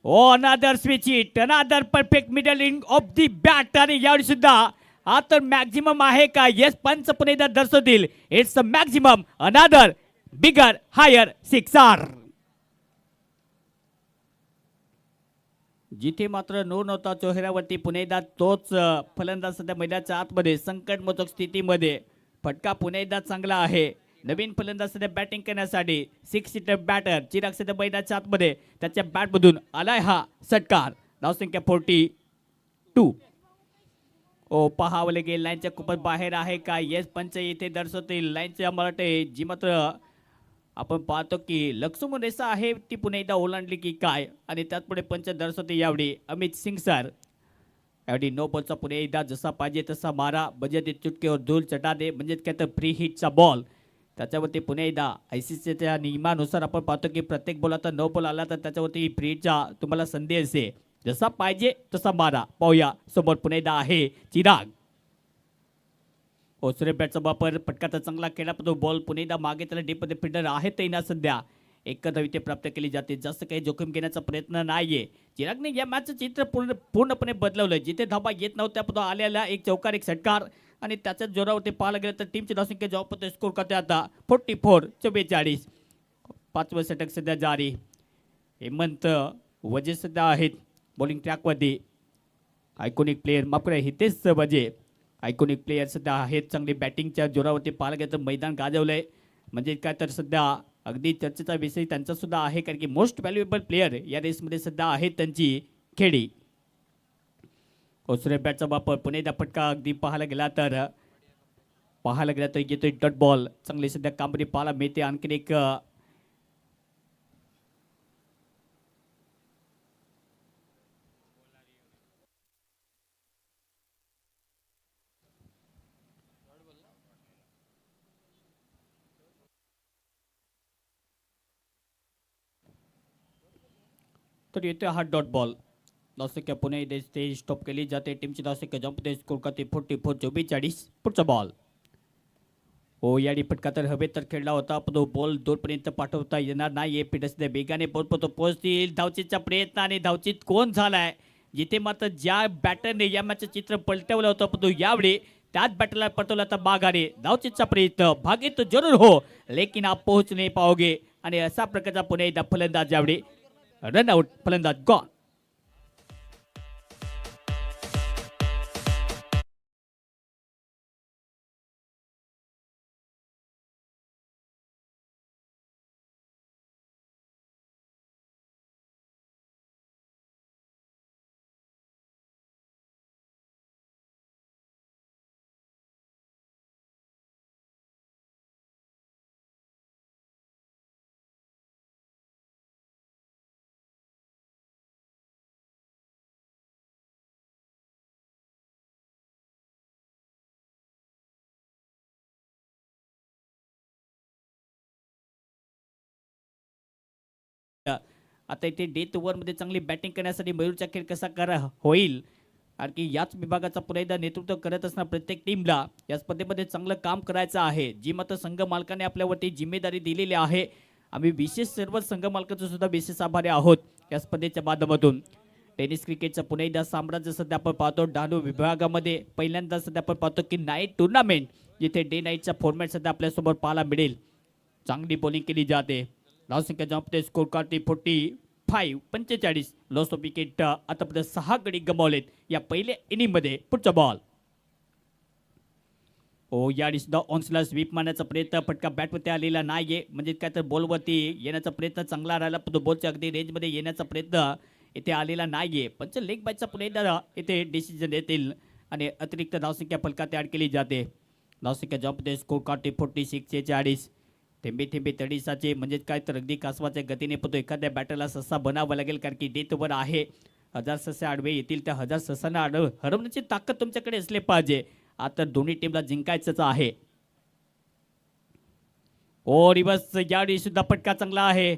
ओ अनादर स्विच इट, अनादर perfect middle in of the bat. आणि यावेळी सुद्धा हा तर मॅक्झिमम आहे का? येस, पंच पुन्हा एकदा दर्शवतील इट्स अ मॅक्झिमम अनादर बिगर हायर सिक्सर. जिथे मात्र नूर नव्हता चेहऱ्यावरती पुन्हा एकदा तोच फलंदाज सध्या मैदानाच्या आतमध्ये संकटमोचक स्थितीमध्ये. फटका पुन्हा एकदा चांगला आहे. नवीन फलंदाज सध्या बॅटिंग करण्यासाठी 6 सीटर बॅटर चिराग सध्या मैदानाच्या आतमध्ये त्याच्या बॅटमधून आलाय हा षटकार. धावसंख्या 42. ओ पहावले गेल लाईनच्या खूपच बाहेर आहे का? येस, पंच इथे दर्शवतील लाईनच्या मराठे जी मात्र आपण पाहतो की लक्ष्मण रेषा आहे ती पुन्हा एकदा ओलांडली की काय, आणि त्यात पुढे पंच दर्शवते यावेळी अमित सिंग सर. यावेळी नो बॉलचा पुढे एकदा जसा पाहिजे तसा मारा, बजे चुटकेवर धूल चटा दे, म्हणजे काय तर फ्री हिटचा बॉल. त्याच्यावरती पुन्हा एकदा ICCच्या नियमानुसार आपण पाहतो की प्रत्येक बॉल आता नो बॉल आला तर त्याच्यावरती फ्री हिटचा तुम्हाला संधी असे, जसा पाहिजे तसा मारा. पाहूया समोर पुन्हा एकदा आहे चिराग. ओसरे बॅटचा वापर, फटका चांगला केला पण तो बॉल पुन्हा एकदा मागे त्याला डीपमध्ये फिल्डर आहे तैनात सध्या. एक धाव इथे प्राप्त केली जाते, जास्त काही जोखीम घेण्याचा प्रयत्न नाहीये. चिरागने या मॅचचं चित्र पूर्णपणे बदलवलं. जिथे धावा येत नव्हत्या पण तो आलेला एक चौकार एक षटकार, आणि त्याच्याच जोरावरती पाहायला गेलं तर टीमची धावसंख्या जॉब स्कोर करते आता 44-44. 5वं षटक सध्या जारी. हेमंत वजे सध्या आहेत बॉलिंग ट्रॅकवरती. आयकॉनिक प्लेयर माफ करा हितेश वजे आयकॉनिक प्लेयर सध्या आहेत. चांगली बॅटिंगच्या जोरावरती पाहायला गेलं तर मैदान गाजवलंय, म्हणजे काय तर सध्या अगदी चर्चेचा विषय त्यांचा सुद्धा आहे, कारण की मोस्ट व्हॅल्युएबल प्लेयर या रेसमध्ये सध्या आहेत त्यांची खेळी. ओसरे बॅटचा वापर, पुणे एकदा फटका अगदी पाहायला गेला तर येतोय डॉट बॉल. चांगली सध्या कामगिरी पाहायला मिळते. आणखीन एक तर येतोय हा डॉट बॉल. धावसंख्या पुणे ते स्टॉप केली जाते. टीमची धावसंख्या जंप ते स्कोर करते 44-44. पुढचा बॉल. हो याडी फटका तर हवेत तर खेळला होता पण तो बॉल दूरपर्यंत पाठवता येणार नाही. पिटस बेगाने बॉल तो पोहोचतील. धावचीतचा प्रयत्न आणि धावचीत कोण झालाय? जिथे मात्र ज्या बॅटरने या मॅचचं चित्र पलटवलं होतं पण तो यावेळी त्याच बॅटरला पलटवला तर माघारी. धावचीतचा प्रयत्न भागे तो जरूर हो, लेकिन आप पोहोच नाही पाओगे. आणि असा प्रकारचा पुणे एकदा फलंदाज यावेळी रनआउट, फलंदाज गॉन. आता इथे डेथ ओव्हरमध्ये चांगली बॅटिंग करण्यासाठी मयूरचा खेळ कसा करा होईल, कारण की याच विभागाचा पुन्हा एकदा नेतृत्व करत असणार प्रत्येक टीमला या स्पर्धेमध्ये चांगलं काम करायचं आहे, जी मात्र संघ मालकाने आपल्यावरती जिम्मेदारी दिलेली आहे. आम्ही विशेष सर्व संघ मालकाचं सुद्धा विशेष आभारी आहोत या स्पर्धेच्या माध्यमातून. टेनिस क्रिकेटचं पुन्हा एकदा साम्राज्य सध्या आपण पाहतो डहाणू विभागामध्ये. पहिल्यांदा सध्या आपण पाहतो की नाईट टुर्नामेंट, जिथे डे नाईटचा फॉर्मॅट सध्या आपल्यासोबत पाहायला मिळेल. चांगली बॉलिंग केली जाते. धावसंख्या जंपते स्कोर करते 45-45. लॉस ऑफ विकेट आतापर्यंत 6 गडी गमावलेत या पहिल्या इनिंगमध्ये. पुढचा बॉल. ओ याडी सुद्धा ऑन्सला स्वीप मारण्याचा प्रयत्न, फटका बॅटवरती आलेला नाहीये, म्हणजे काय तर बॉलवरती येण्याचा प्रयत्न चांगला राहिला पण तो बॉलच्या अगदी रेंजमध्ये येण्याचा प्रयत्न इथे आलेला नाहीये. पंच लेग बायचा पुढे एकदा इथे डिसिजन देतील आणि अतिरिक्त धावसंख्या फलकात ॲड केली जाते. धावसंख्या जॉबमध्ये स्कोर कार्ड 46 थेंबे थेंबे तडीसाचे म्हणजेच काय तर अगदी कासवाच्या गतीने पतो एखाद्या बॅटरला ससा बनावा लागेल, कारण की डेथवर आहे. 1000 ससे आडवे येतील, त्या 1000 ससांना हरवण्याची ताकद तुमच्याकडे असले पाहिजे. आता दोन्ही टीमला जिंकायचंच आहे. ओ रिवर्स यावेळी सुद्धा फटका चांगला आहे.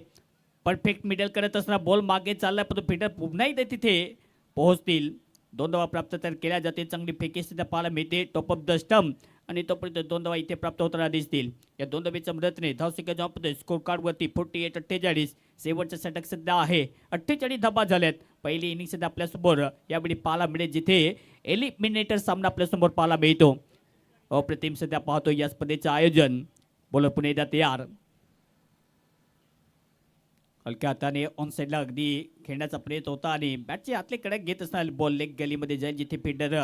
परफेक्ट मिडल करत असताना बॉल मागे चालला, पण फिल्डर पुन्हा एकदा तिथे पोहोचतील. 2 धावा प्राप्त तर केल्या जाते. चांगली फेकी सुद्धा पाहायला मिळते टॉप ऑफ द स्टंप आणि तोपर्यंत 2 धावा इथे प्राप्त होताना दिसतील. या 2 धावेच्या मदतीने धावसंख्या जॉबमध्ये स्कोर कार्डवरती 48-48. शेवटचा षटक सध्या आहे. 48 धावा झाल्यात. पहिली इनिंग सध्या आपल्यासमोर यावेळी पाहायला मिळेल, जिथे एलिमिनेटर सामना आपल्यासमोर पाहायला मिळतो. अप्रतिम सध्या पाहतो या स्पर्धेचं आयोजन. बोलर पुणे एकदा तयार. हलक्या हाताने ऑन साईडला अगदी खेळण्याचा प्रयत्न होता आणि बॅटचे आतले कडक घेत असणार. बॉल लेग गलीमध्ये जाईल, जिथे फिल्डर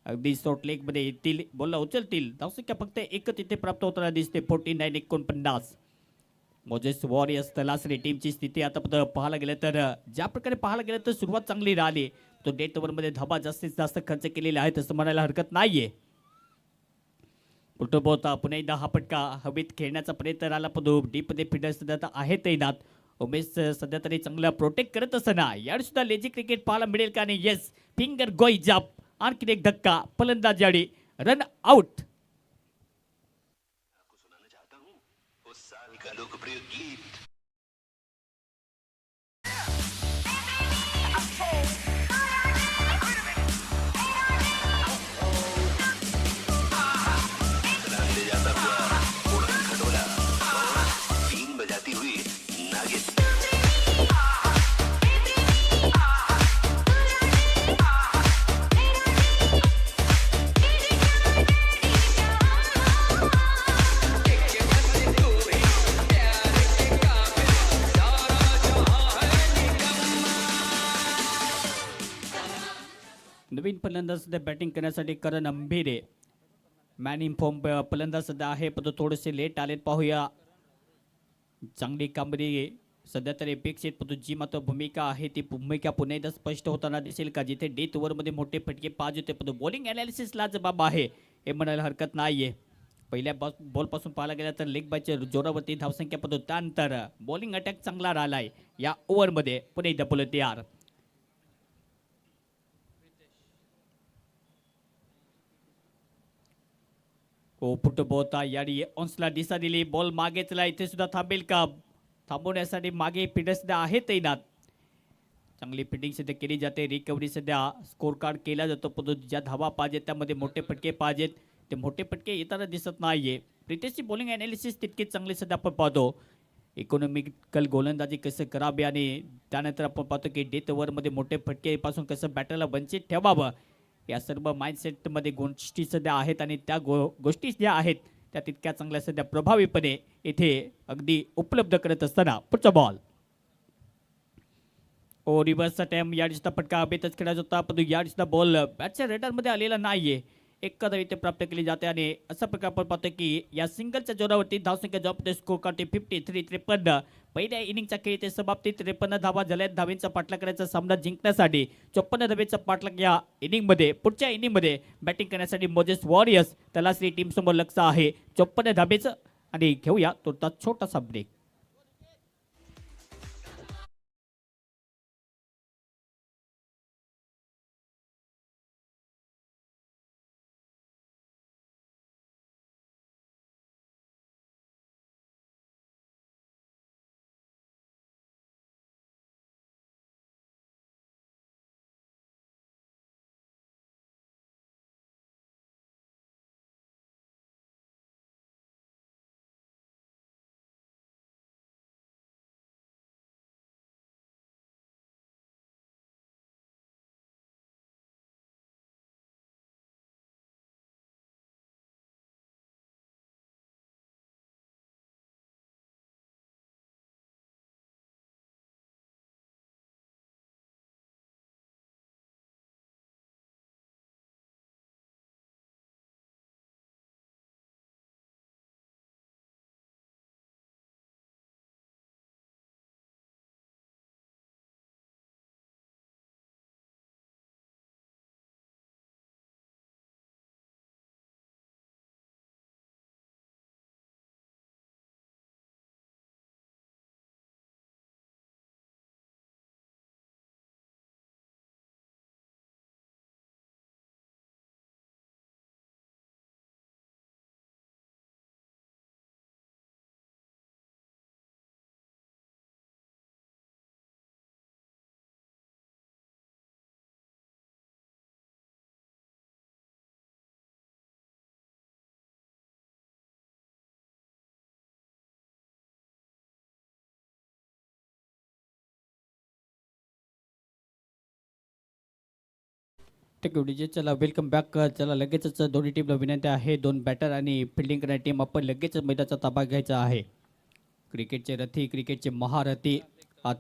अगदी शॉर्ट लेगमध्ये येतील, बॉलला उचलतील. धावसंख्या फक्त एकच इथे प्राप्त होताना दिसते. 49-49. मोजेस वॉरियर्स तलासरी टीमची स्थिती आता पाहायला गेलं तर ज्या प्रकारे पाहायला गेलं तर सुरुवात चांगली राहिली. तो डेथ ओव्हरमध्ये धाबा जास्तीत जास्त खर्च केलेले आहेत असं म्हणायला हरकत नाहीये. पुढे पुन्हा एकदा हा फटका हवेत खेळण्याचा प्रयत्न राहिला, पण डीपमध्ये फिल्डर सध्या आहे तैनात. उमेश सध्या तरी चांगला प्रोटेक्ट करत असताना यावेळी सुद्धा लेझी क्रिकेट पाहायला मिळेल का नाही. येस, फिंगर गोई जाप. आणखी एक धक्का, फलंदाज यावेळी रन आउट. नवीन फलंदाज सध्या बॅटिंग करण्यासाठी करण अंभेरे मॅन इन फॉर्म फलंदाज सध्या आहे, पण थोडेसे लेट आलेत. पाहूया चांगली कामगिरी सध्या तरी अपेक्षित, पण जी मात्र भूमिका आहे ती भूमिका पुन्हा एकदा स्पष्ट होताना दिसेल का, जिथे डेथ ओव्हरमध्ये मोठे फटके पाहिजे होते, पण बॉलिंग अनालिसिसला जबाब आहे हे म्हणायला हरकत नाहीये. पहिल्या बॉलपासून पाहायला गेला तर लेग बायच्या जोरावरती धावसंख्या, पण त्यानंतर बॉलिंग अटॅक चांगला राहिलाय या ओव्हरमध्ये. पुन्हा एकदा बोलत तयार. ओ फुटबॉलता याडी ऑन्सला दिशा दिली. बॉल मागे चला, इथे सुद्धा थांबेल का? थांबवण्यासाठी मागे फिल्डर सध्या आहे तैनात. चांगली फिल्डिंग सध्या केली जाते. रिकव्हरी सध्या स्कोर कार्ड केला जातो, पण ज्या धावा पाहिजेत त्यामध्ये मोठे फटके पाहिजेत, ते मोठे फटके येताना दिसत नाहीये. प्रितेशची बॉलिंग अनालिसिस तितकीच चांगली सध्या आपण पाहतो. इकॉनॉमिकल गोलंदाजी कसं करावी आणि त्यानंतर आपण पाहतो की डेथ ओव्हरमध्ये मोठे फटकेपासून कसं बॅटरला वंचित ठेवावं, या सर्व माइंडसेटमध्ये गोष्टी सध्या आहेत आणि त्या गोष्टी ज्या आहेत त्या तितक्या चांगल्या सध्या प्रभावीपणे इथे अगदी उपलब्ध करत असताना पुढचा बॉल. ओ रिव्हर्सचा टाइम या दिसता फटका हवेतच खेळायचा होता, पण या दिसता बॉल बॅटच्या रेडरमध्ये आलेला नाहीये. एक धाव इथे प्राप्त केली जाते आणि असा प्रकार आपण पाहतो की या सिंगलच्या जोरावरती धावसंख्या जॉब स्कोर कार्ड 53-53. पहिल्या इनिंगचा खेळ ते समाप्ती. 53 धावा झाल्यात. धावेंचा पाठलाग करायचा सामना जिंकण्यासाठी. 54 धावेचा पाठलाग या इनिंगमध्ये. पुढच्या इनिंगमध्ये बॅटिंग करण्यासाठी मोजेस वॉरियर्स तलासरी टीम समोर लक्ष आहे 54 धावेचं. आणि घेऊया तो छोटासा ब्रेक. Thank you DJ. चला वेलकम बॅक. चला लगेचच दोन्ही टीमला विनंती आहे, दोन बॅटर आणि फिल्डिंग करणारी टीम आपण लगेचच मैदानाचा ताबा घ्यायचा आहे. क्रिकेटचे रथी, क्रिकेटचे महारथी,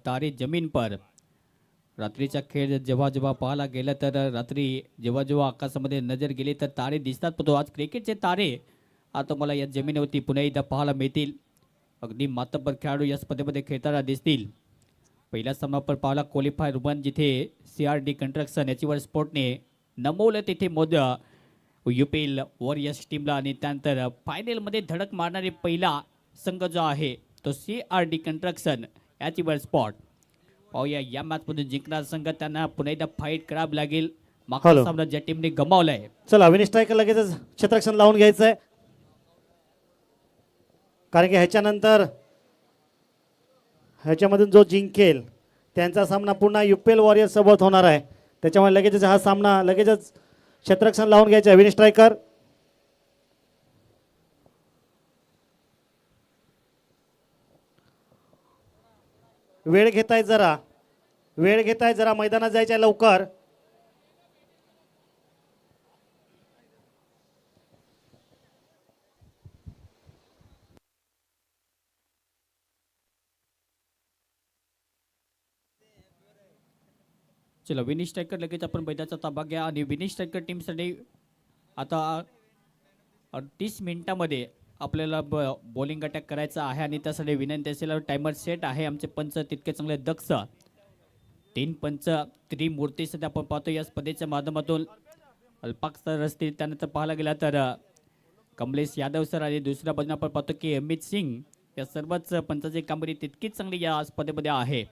तारे जमीन पर. रात्रीचा खेळ जेव्हा जेव्हा पाहायला गेलं तर रात्री जेव्हा जेव्हा आकाशामध्ये नजर गेली तर तारे दिसतात, पण आज क्रिकेटचे तारे आता मला या जमिनीवरती पुन्हा एकदा पाहायला मिळतील. अगदी मातब्बर खेळाडू या स्पर्धेमध्ये खेळताना दिसतील. पहिला सामना आपण पाहिला क्वालिफायर 1, जिथे CRD कंस्ट्रक्शन याचीवर स्पोर्टने नमवलं तिथे UPL वॉरियर्स टीमला, आणि त्यानंतर फायनलमध्ये धडक मारणारे पहिला संघ जो आहे तो CRD कंस्ट्रक्शन याचीवर स्पॉट. पाहूया या मॅचमधून जिंकणारा संघ, त्यांना पुन्हा एकदा फाईट करावं लागेल मागचा सामना ज्या टीमने गमावलाय. चला विनिश स्ट्रायकर लगेचच क्षेत्ररक्षण लावून घ्यायचंय, कारण की ह्याच्यामधून जो जिंकेल त्यांचा सामना पुन्हा UPL वॉरियर्स सोबत होणार आहे. त्याच्यामुळे लगेचच हा सामना लगेचच क्षेत्ररक्षण लावून घ्यायचं आहे. विनिश स्ट्रायकर वेळ घेताय जरा मैदानात जायचं लवकर. चला विनिश स्ट्रायकर लगेच आपण मैदानाचा ताबा घ्या, आणि विनिश स्ट्रायकर टीमसाठी आता 38 मिनिटामध्ये आपल्याला बॉलिंग अटॅक करायचा आहे, आणि त्यासाठी विनंती असेल टायमर सेट आहे. आमचे पंच तितके चांगले दक्ष, 3 पंच त्रिमूर्ती सध्या आपण पाहतो या स्पर्धेच्या माध्यमातून. अल्पाक्ष सर असतील, त्यानंतर पाहायला गेला तर कमलेश यादव सर, आणि दुसऱ्या बाजूने आपण पाहतो की अमित सिंग. या सर्वच पंचाची कामगिरी तितकीच चांगली या स्पर्धेमध्ये आहे.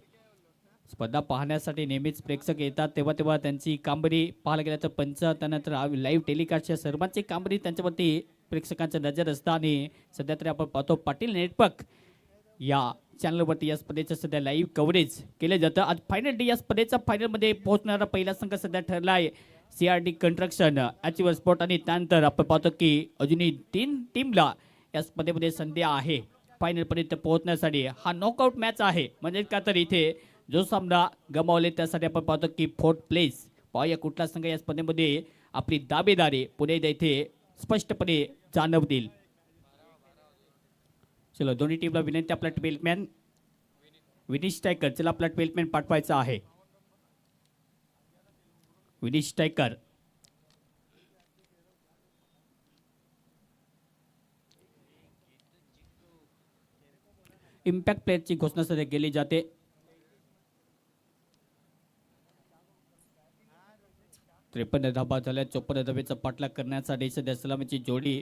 स्पर्धा पाहण्यासाठी नेहमीच प्रेक्षक येतात, तेव्हा तेव्हा त्यांची कामगिरी पाहायला गेलं तर पंच, त्यानंतर लाईव्ह टेलिकास्टच्या सर्वांची कामगिरी त्यांच्यावरती प्रेक्षकांचं नजर असतं. आणि सध्या तरी आपण पाहतो पाटील नेटवर्क या चॅनलवरती या स्पर्धेचं सध्या लाईव्ह कव्हरेज केलं जातं. आज फायनल डे, या स्पर्धेचा फायनलमध्ये पोहोचणारा पहिला संघ सध्या ठरला आहे CRD कंस्ट्रक्शन अचिवर स्पोर्ट, आणि त्यानंतर आपण पाहतो की अजूनही 3 टीमला या स्पर्धेमध्ये संधी आहे फायनलपर्यंत पोहोचण्यासाठी. हा नॉकआउट मॅच आहे, म्हणजे का तर इथे जो सामना गमावले त्यासाठी आपण पाहतो की 4th प्लेस. पाहूया कुठला संघ या स्पर्धेमध्ये आपली दावेदारी पुणे इथे स्पष्टपणे जाणवतील. चलो दोन्ही टीमला विनंती, आपला 12th मॅन विनिश स्ट्रायकर, चला आपला 12th मॅन पाठवायचा आहे. विनिश स्ट्रायकर इम्पॅक्ट प्लेयरची घोषणा सध्या केली जाते. त्रेपन्न धाबा झाल्या, 54 धाब्याचा पाठलाग करण्यासाठी सध्या सलामीची जोडी.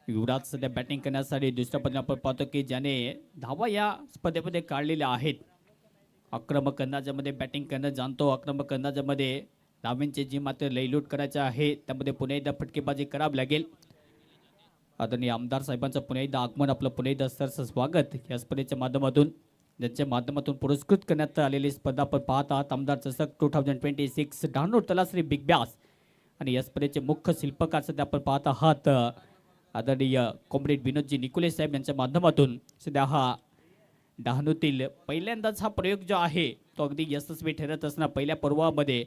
युवराज सध्या बॅटिंग करण्यासाठी. दुसऱ्या बाजूने आपण पाहतो की ज्याने धावा या स्पर्धेमध्ये काढलेल्या आहेत. आक्रमक अंदाजामध्ये बॅटिंग करणं जाणतो, आक्रमक अंदाजामध्ये धावांची जी मात्र लयलूट करायचं आहे त्यामध्ये पुन्हा एकदा फटकेबाजी करावी लागेल. आदरणीय आमदार साहेबांचं पुन्हा एकदा आगमन, आपलं पुन्हा एकदा सरचं स्वागत या स्पर्धेच्या माध्यमातून, ज्यांच्या माध्यमातून पुरस्कृत करण्यात आलेली स्पर्धा आपण पाहत आहात. आमदार चषक 2026 डहाणू तलासरी बिग बॅस, आणि या स्पर्धेचे मुख्य शिल्पकार सध्या आपण पाहत आहात आदरणीय कॉम्रेड विनोदजी निकुले साहेब यांच्या माध्यमातून. सध्या हा डहाणूतील पहिल्यांदाच हा प्रयोग जो आहे तो अगदी यशस्वी ठरत असणार. पहिल्या पर्वामध्ये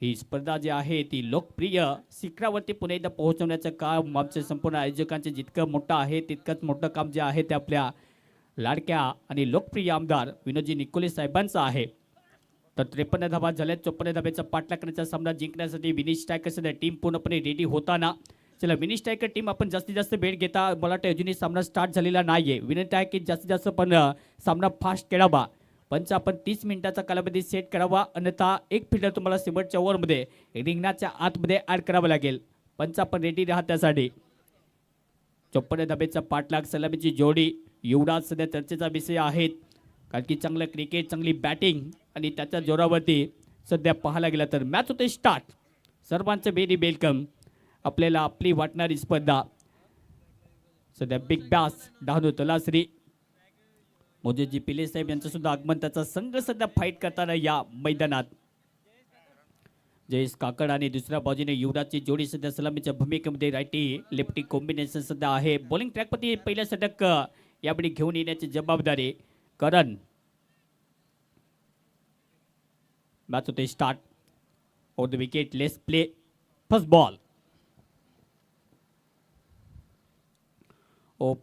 ही स्पर्धा जी आहे ती लोकप्रिय शिखरावरती पुन्हा एकदा पोहोचवण्याचं काम आमच्या संपूर्ण आयोजकांचे जितकं मोठं आहे तितकंच मोठं काम जे आहे ते आपल्या लाडक्या आणि लोकप्रिय आमदार विनोदजी निकोले साहेबांचं आहे. तर 53 धाबा झाल्या, 54 धाब्याचा पाठलाग करण्याचा सामना जिंकण्यासाठी विनिश स्ट्रायकर सध्या टीम पूर्णपणे रेडी होताना. चला विनिश स्ट्रायकर टीम आपण जास्तीत जास्त वेळ घेता, मला वाटतं अजूनही सामना स्टार्ट झालेला नाही आहे. विनंती आहे की जास्तीत जास्त पण सामना फास्ट खेळावा. पंच आपण 30 मिनिटाचा कालावधी सेट करावा, अन्यथा एक फिल्डर तुम्हाला शेवटच्या ओव्हरमध्ये रिंगणाच्या आतमध्ये ॲड करावं लागेल. पंच आपण रेडी राहा त्यासाठी. 54 धाब्याचा पाठलाग, सलामीची जोडी. युवराज सध्या चर्चेचा विषय आहेत, कारण की चांगलं क्रिकेट, चांगली बॅटिंग आणि त्याच्या जोरावरती सध्या पाहायला गेला तर मॅच होते स्टार्ट. सर्वांचं व्हेरी वेलकम. आपल्याला आपली वाटणारी स्पर्धा सध्या बिग बॅस डहाणू तलासरी. मोजेजी पिले साहेब यांचं सुद्धा आगमन, त्याचा संघ सध्या फाईट करताना या मैदानात. जयेश काकड आणि दुसऱ्या बाजूने युवराजची जोडी सध्या सलामीच्या भूमिकेमध्ये रायटी लेफ्टी कॉम्बिनेशन सध्या आहे. बॉलिंग ट्रॅकवरती पहिल्या षटक यावेळी घेऊन येण्याची जबाबदारी करण. मॅच होते start. On the wicket let's play first ball.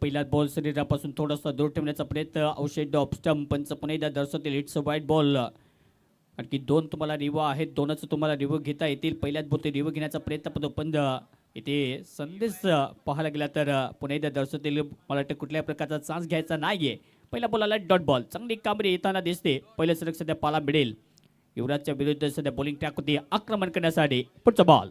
पहिला बॉल शरीरापासून थोडासा दूर ठेवण्याचा प्रयत्न औषध ऑफ स्टंप पंच पुन्हा एकदा दर्शवतील इट्स अ वाईट बॉल. आणखी दोन तुम्हाला रिव्ह आहेत दोनच तुम्हाला रिव्ह घेता येतील. पहिल्याच बॉल ते रिव्ह घेण्याचा प्रयत्न पण पण इथे संदेश पाहायला गेला तर पुन्हा एकदा दर्शवतील मला वाटतं कुठल्याही प्रकारचा चान्स घ्यायचा नाहीये. पहिला बॉल आला डॉट बॉल चांगली कामगिरी येताना दिसते. पहिलं सलग सध्या पाला मिळेल. युवराजच्या विरुद्ध सध्या बॉलिंग ट्रॅक होती आक्रमण करण्यासाठी. पुढचा बॉल.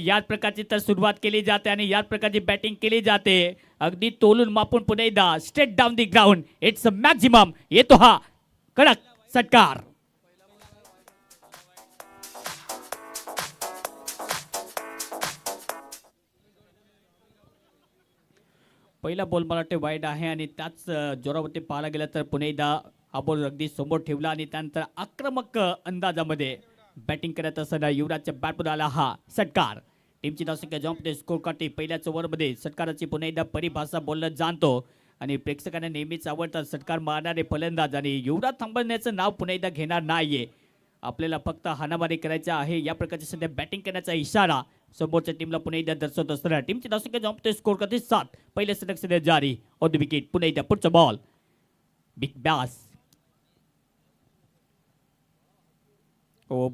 याच प्रकारची तर सुरुवात केली जाते आणि याच प्रकारची बॅटिंग केली जाते. अगदी तोलून मापून पुन्हा एकदा straight down the ground it's a maximum. येतो हा कडक षटकार. पहिला बॉल मला वाटते वाईड आहे आणि त्याच जोरावरती पाहायला गेला तर पुन्हा एकदा हा बॉल अगदी समोर ठेवला आणि त्यानंतर आक्रमक अंदाजामध्ये बॅटिंग करत असताना युवराजच्या बॅटमध्ये आला हा षटकार. टीमची धावसंख्या जॉम्पने स्कोर काढते. पहिल्याच ओव्हरमध्ये षटकाराची पुन्हा एकदा परिभाषा बोललं जाणतो आणि प्रेक्षकांना नेहमीच आवडतात षटकार मारणारे फलंदाज आणि युवराज थांबवण्याचं नाव पुन्हा एकदा घेणार नाहीये. आपल्याला फक्त हाणामारी करायची आहे या प्रकारची सध्या बॅटिंग करण्याचा इशारा समोरच्या टीमला पुन्हा एकदा दर्शवत असताना टीमची धावसंख्या जॉम्पने स्कोर करते 7. पहिले षटक सध्या जारी ऑन द विकेट. पुन्हा एकदा पुढचा बॉल बिग बॅस.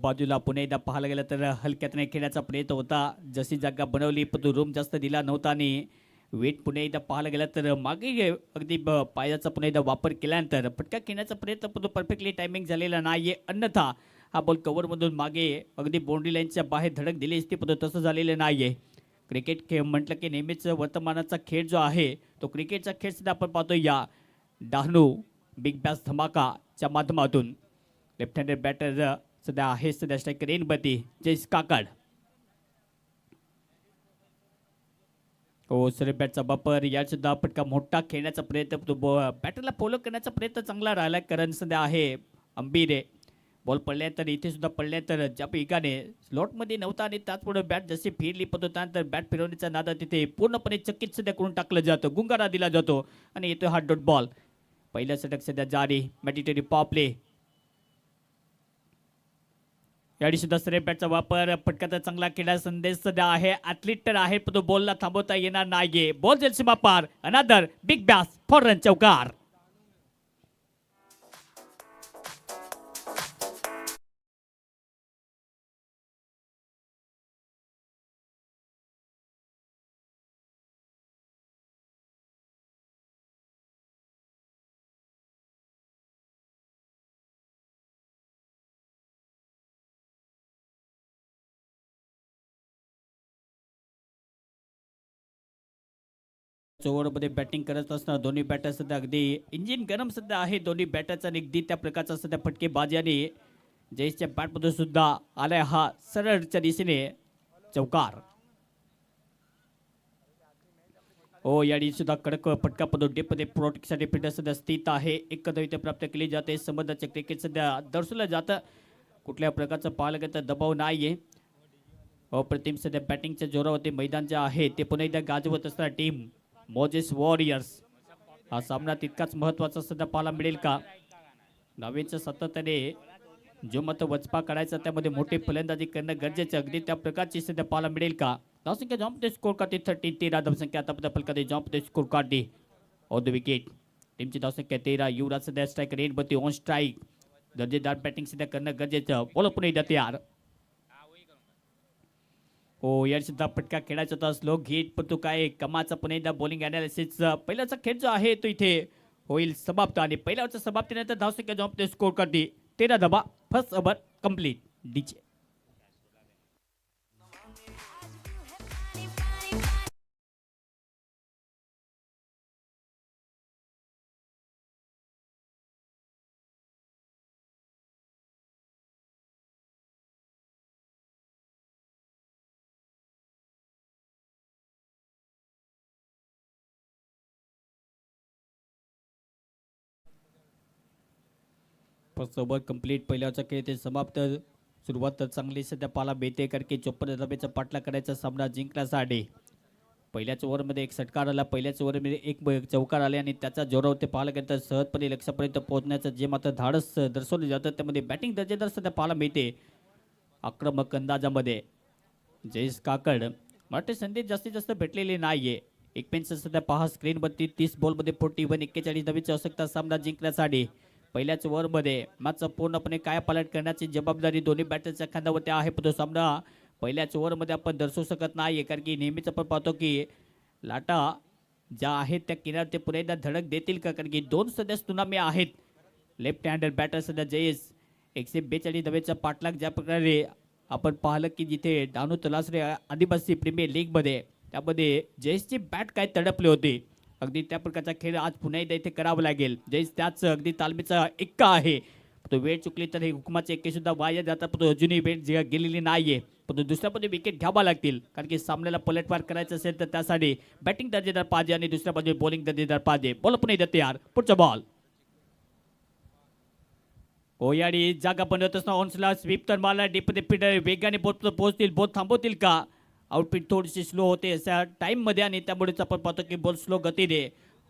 बाजूला पुन्हा एकदा पाहायला गेलं तर हलक्यातने खेळण्याचा प्रयत्न होता. जशी जागा बनवली पण रूम जास्त दिला नव्हता आणि वेट पुन्हा एकदा पाहायला गेला तर मागे अगदी पायाचा पुन्हा एकदा वापर केल्यानंतर फटका खेळण्याचा प्रयत्न पण परफेक्टली टायमिंग झालेला नाहीये. अन्यथा हा बॉल कव्हरमधून मागे अगदी बाउंड्री लाईनच्या बाहेर धडक दिली असती पण तसं झालेलं नाहीये. क्रिकेट खेळ म्हटलं की नेहमीच वर्तमानाचा खेळ जो आहे तो क्रिकेटचा खेळ सुद्धा आपण पाहतो या डहाणू बिग बॅस धमाकाच्या माध्यमातून. लेफ्ट हँडेड बॅटर सध्या आहे सध्या स्ट्रायकर एनबती जयस काकड. सर बॅटचा वापर या सुद्धा फटका मोठा खेळण्याचा प्रयत्न बॅटरला फॉलो करण्याचा प्रयत्न चांगला राहिला. कारण सध्या आहे अंबिरे बॉल पडल्यानंतर इथे सुद्धा पडल्यानंतर ज्या वेगाने स्लॉटमध्ये नव्हता आणि त्याचपुढे बॅट जशी फिरली पण त्यानंतर बॅट फिरवण्याचा नादा तिथे पूर्णपणे चकित सध्या करून टाकलं जातं. गुंगारा दिला जातो आणि येतो हा डॉट बॉल. पहिला षटक सध्या जारी मॅडिटेरी पॉवर प्ले. यावेळी सुद्धा सरे बॅटचा वापर फटकाचा चांगला केला. संदेश सध्या आहे ॲथलीट तर आहे पण तो बॉलला थांबवता येणार नाहीये. बॉल जेल सीमा पार अनादर बिग बॅस फॉर रन चौकार. ओव्हरमध्ये बॅटिंग करत असताना दोन्ही बॅटर सध्या अगदी इंजिन गरम सध्या आहे. दोन्ही बॅटरचा अगदी त्या प्रकारचा सध्या फटकेबाजी आणि जयसच्या बॅटमधून सुद्धा आलाय हा सरळच्या दिशेने चौकार. याडी सुद्धा कडक फटका पडून डेपमध्ये प्रोटेक्टसाठी फिल्डर सध्या स्थित आहे. एक इथे प्राप्त केली जाते. संबंधाचे क्रिकेट सध्या दर्शवलं जातं. कुठल्या प्रकारचं पाहायला गेलं दबाव नाहीये. प्रतिम सध्या बॅटिंगच्या जोरावरती मैदान जे आहे ते पुन्हा एकदा गाजवत असताना टीम मोजेस वॉरियर्स. हा सामना तितकाच महत्त्वाचा सध्या पाहायला मिळेल का. डावीचं सातत्याने जो मत वचपा काढायचा त्यामध्ये मोठी फलंदाजी करणं गरजेचं अगदी त्या प्रकारची सध्या पाहायला मिळेल का. धावसंख्या जॉम्पने स्कोर काढते 13 धावसंख्या आतापर्यंत फलकाने जॉम्पने स्कोर काढली ऑन द विकेट. टीमची धावसंख्या 13. युवराज सध्या स्ट्रायकर एनबती ऑन स्ट्राईक. दर्जेदार बॅटिंग सध्या करणं गरजेचं. बॉल पुन्हा एकदा तयार. यार सुद्धा फटका खेळायचा होता स्लो घेट पण तो काय कमाचा पुन्हा एकदा बॉलिंग अनालिसिस. पहिल्याचा खेळ जो आहे तो इथे होईल समाप्त आणि पहिल्यावरच्या समाप्तीनंतर धावसंख्या जॉम्पने स्कोर करते 13 धावा. First over complete. डीजे फर्स्ट ओव्हर कंप्लीट. पहिल्याचा खेळ ते समाप्त. सुरुवात तर चांगली सध्या पाला बेते कारण की 54 धाब्याचा पाठला करायचा सामना जिंकण्यासाठी पहिल्याच ओव्हरमध्ये एक षटकार आला, पहिल्याच ओव्हरमध्ये एक चौकार आले आणि त्याचा जोरावर ते पाहायला गेलं तर सहजपणे लक्ष्यापर्यंत पोहोचण्याचं जे मात्र धाडस दर्शवलं जातं त्यामध्ये बॅटिंग दर्जेदार सध्या पाहायला मिळते. आक्रमक अंदाजामध्ये जयेश काकड वाटते संधी जास्तीत जास्त भेटलेली नाहीये. एक पेन्स सध्या पहा स्क्रीनवरती 30 बॉलमध्ये 41 41 धावेची आवश्यकता सामना जिंकण्यासाठी. पहिल्याच ओव्हरमध्ये मॅचचा पूर्णपणे कायापालट करण्याची जबाबदारी दोन्ही बॅटर्सच्या खांद्यावरती आहे. पण तो सामना पहिल्याच ओव्हरमध्ये आपण दर्शवू शकत नाही कारण की नेहमीच आपण पाहतो की लाटा ज्या आहेत त्या किनार ते पुन्हा एकदा धडक देतील का, कारण की दोन सध्या सुनामी आहेत. लेफ्ट हँडर बॅटर सध्या जयेश 142 धावेचा पाठलाग ज्या प्रकारे आपण पाहिलं की जिथे डानू तलासरे आदिवासी प्रीमियर लीगमध्ये त्यामध्ये जयेशची बॅट काय तडपली होती. अगदी त्या प्रकारचा खेळ आज पुन्हा एकदा इथे करावा लागेल. जयेश त्याच अगदी तालमीचा एक्का आहे. तो वेळ चुकली तर हे हुकुमाचे एक्के सुद्धा वाया जातात. पण तो अजूनही वेळ गेलेली नाहीये. पण तो दुसऱ्या बाजूने विकेट घ्यावा लागतील कारण की सामन्याला पलटवार करायचं असेल तर त्यासाठी बॅटिंग दर्जेदार पाहिजे आणि दुसऱ्या बाजूने बॉलिंग दर्जेदार पाहिजे. बॉल पुन्हा एकदा तयार. पुढचा बॉल ओयाडी जागा बनवत असताना ऑन्सला स्वीप तर मारला डीपमध्ये फिडर वेगाने बोट पोहोचतील. बोट थांबवतील का. आउटपिट थोडीशी स्लो होते अशा टाईममध्ये आणि त्यामुळेच आपण पाहतो की बॉल स्लो गतीने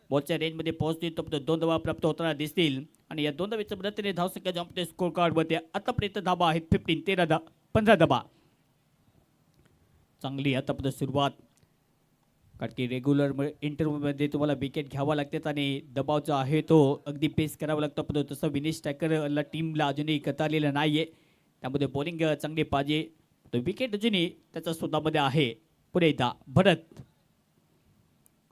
बॉलच्या रेंजमध्ये पोहोचतील. तो 2 धावा प्राप्त होताना दिसतील आणि या 2 धावेच्या मदतीने धावसंख्या जमते स्कोर कार्डमध्ये आतापर्यंत धाबा आहेत 15 13 15 धाबा. चांगली आतापर्यंत सुरुवात कारण की रेग्युलर इंटरव्ह्यूमध्ये तुम्हाला विकेट घ्यावा लागतात आणि दबाव जो आहे तो अगदी पेस करावा लागतो. पण तसं विनिश स्ट्रायकरला टीमला अजूनही कतारलेलं नाही आहे. त्यामध्ये बॉलिंग चांगली पाहिजे. तो विकेट अजूनही त्याच्या स्वतःमध्ये आहे. पुढे एकदा भरत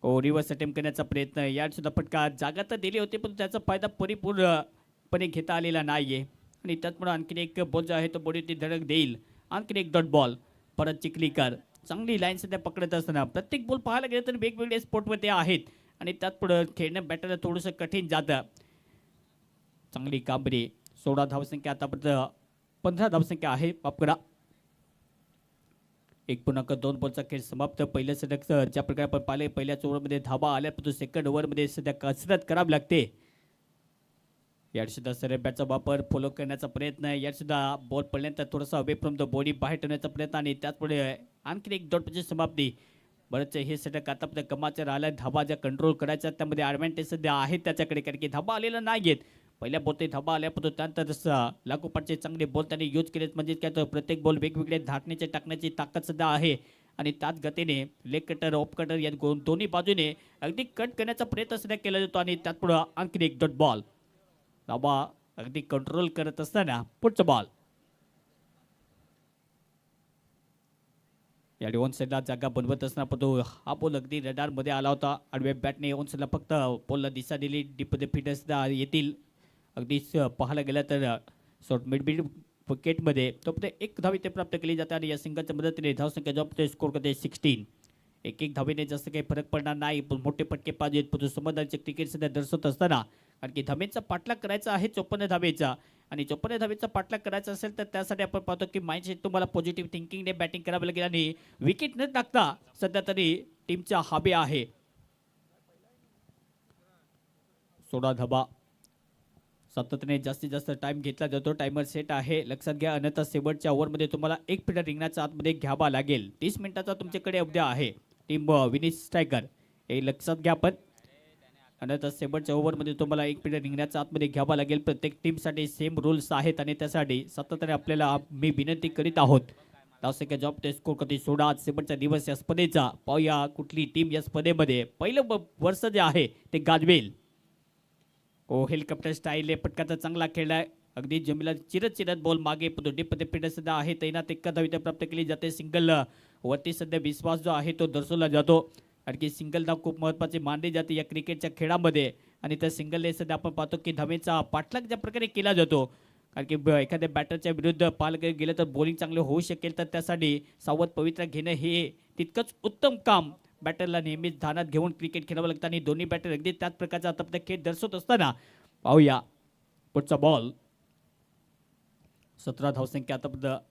रिव्हर्स अटेम्प्ट करण्याचा प्रयत्न. यात सुद्धा फटका जागा तर दिली होती पण त्याचा फायदा परिपूर्णपणे घेता आलेला नाही आहे आणि त्याचमुळे आणखीन एक बॉल जो आहे तो बॉडीवरती धडक देईल. आणखीन एक डॉट बॉल. परत चिखलीकर चांगली लाईन सध्या पकडत असताना प्रत्येक बॉल पाहायला गेलं तर वेगवेगळे स्पॉटमध्ये आहेत आणि त्यात पुढं खेळणं बॅटरला थोडंसं कठीण जातं. चांगली कामगिरी. 16 धावसंख्या आतापर्यंत 15 धावसंख्या आहे. माफ करा. 1.2 बॉलचा खेळ समाप्त. पहिल्या षटक ज्या प्रकारे आपण पाहिले पहिल्याच ओव्हरमध्ये धाबा आल्या पण सेकंड ओव्हरमध्ये सध्या कसरत करावी लागते. यात सुद्धा सरळ बॅटचा वापर फॉलो करण्याचा प्रयत्न. यात सुद्धा बॉल पडल्यानंतर थोडासा अवे फ्रॉम द बॉडी बाहेर ठेवण्याचा प्रयत्न आणि त्याचपुढे आणखी एक डॉटची समाप्ती. बरंच हे षटक आतापर्यंत कमाच्या राहिल्या. धाबा ज्या कंट्रोल करायच्या त्यामध्ये ॲडव्हान्टेज सध्या आहेत त्याच्याकडे कारण की धाबा आलेला नाही आहेत. पहिल्या बॉल ते धाबा आल्या पण त्यानंतर लागोपाठचे चांगले बॉल त्यांनी यूज केलेत म्हणजे काय तर प्रत्येक बॉल वेगवेगळे धाटण्याचे टाकण्याची ताकद सध्या आहे आणि त्याच गतीने लेग कटर ऑफ कटर या दोन्ही बाजूने अगदी कट करण्याचा प्रयत्न सध्या केला जातो आणि त्यात पुढे आणखी एक डॉट बॉल. धाबा अगदी कंट्रोल करत असताना पुढचा बॉल. या ऑन साईडला जागा बनवत असताना पण तो हा बॉल अगदी रडारमध्ये आला होता. आडव्या बॅटने ऑन साईडला फक्त बॉलला दिशा दिली. डीपमध्ये फिटर्स येतील. अगदी पाहायला गेलं तर शॉर्ट मिड विकेटमध्ये तो एक धाव इथे प्राप्त केली जाते आणि या सिंगलच्या मदतीने धावसंख्या जॉब स्कोर करते 16. एक धावेने जास्त काही फरक पडणार नाही पण मोठे फटके पाहिजेत. पण समजदारीचे क्रिकेट सध्या दर्शवत असताना कारण की धावेचा पाठलाग करायचा आहे 54 धावेचा आणि 54 धावेचा पाठलाग करायचा असेल तर त्यासाठी आपण पाहतो की माइंडसेट तुम्हाला पॉझिटिव्ह थिंकिंगने बॅटिंग करावी लागेल आणि विकेट न टाकता सध्या तरी टीमच्या हवे आहे. 16 धाबा. सातत्याने जास्तीत जास्त टाइम घेतला जातो. टायमर सेट आहे लक्षात घ्या. अन्यथा शेवटच्या ओव्हरमध्ये तुम्हाला एक फिल्डर रिंगणाच्या आतमध्ये घ्यावा लागेल. 30 मिनिटाचा तुमच्याकडे अवधी आहे. टीम विनिश स्ट्रायकर हे लक्षात घ्या. पण अन्यथा शेवटच्या ओव्हरमध्ये तुम्हाला एक फिल्डर रिंगणाच्या आतमध्ये घ्यावा लागेल. प्रत्येक टीमसाठी सेम रूल्स आहेत आणि त्यासाठी सातत्याने आपल्याला मी विनंती करीत आहोत. धावसंख्या जॉब ते स्कोर कधी 16 शेवटचा दिवस या स्पर्धेचा. पाहूया कुठली टीम या स्पर्धेमध्ये पहिलं वर्ष जे आहे ते गाजवेल. हेलिकॉप्टर स्टाईल पटकाचा चांगला खेळलाय. अगदी जमीला चिरत बॉल मागे डीपमध्ये फिल्डर सध्या आहे तैनात. 1 धाव इथे प्राप्त केली जाते. सिंगल वरती सध्या विश्वास जो आहे तो दर्शवला जातो कारण की सिंगल धाव खूप महत्त्वाची मानली जाते या क्रिकेटच्या खेळामध्ये आणि त्या सिंगलने सध्या आपण पाहतो की धावेचा पाठलाग ज्या प्रकारे केला जातो कारण की एखाद्या बॅटरच्या विरुद्ध पाहायला गेलं तर बॉलिंग चांगलं होऊ शकेल तर त्यासाठी सावध पवित्रा घेणं हे तितकंच उत्तम काम बॅटरला नेहमीच ध्यानात घेऊन क्रिकेट खेळावं लागतं आणि दोन्ही बॅटर अगदी त्याच प्रकारचा आता खेळ दर्शवत असताना पाहूया पुढचा बॉल. 17 धावसंख्या आतापर्यंत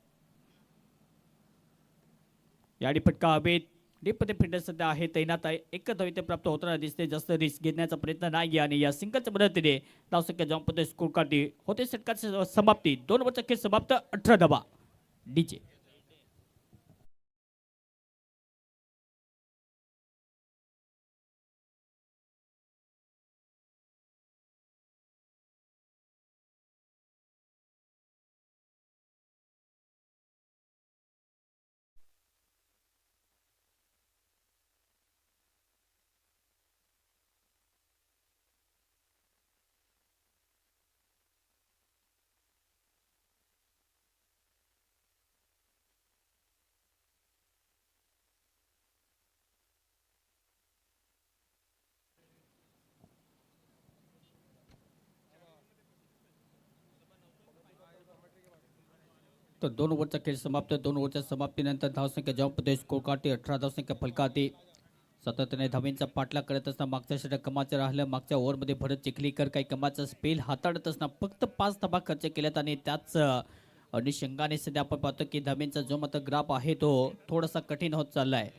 याडी फटका हवेत. डीपमध्ये फिल्डर सध्या आहे तैनात आहे. 1 धाव इथे प्राप्त होताना दिसते. जास्त रिस्क घेण्याचा प्रयत्न नाही आणि या सिंगलच्या मदतीने धावसंख्या जॉम्पमध्ये स्कोर काढते. होते षटकाची समाप्ती. 2 ओव्हरचा खेळ समाप्त. 18 धावा. डीजे तर 2 ओव्हरचा खेळ समाप्त. 2 ओव्हरच्या समाप्तीनंतर धावसंख्या जॉम्पते स्कोर काढते 18 धावसंख्या फलकाते. सातत्याने धावींचा पाठलाग करत असताना मागच्या षटक कमाचं राहिलं. मागच्या ओव्हरमध्ये भरत चिखलीकर काही कमाचा स्पेल हाताळत असताना फक्त 5 धावा खर्च केल्यात आणि त्याच अनुषंगाने सध्या आपण पाहतो की धावींचा जो मात्र ग्राफ आहे तो थोडासा कठीण होत चालला आहे.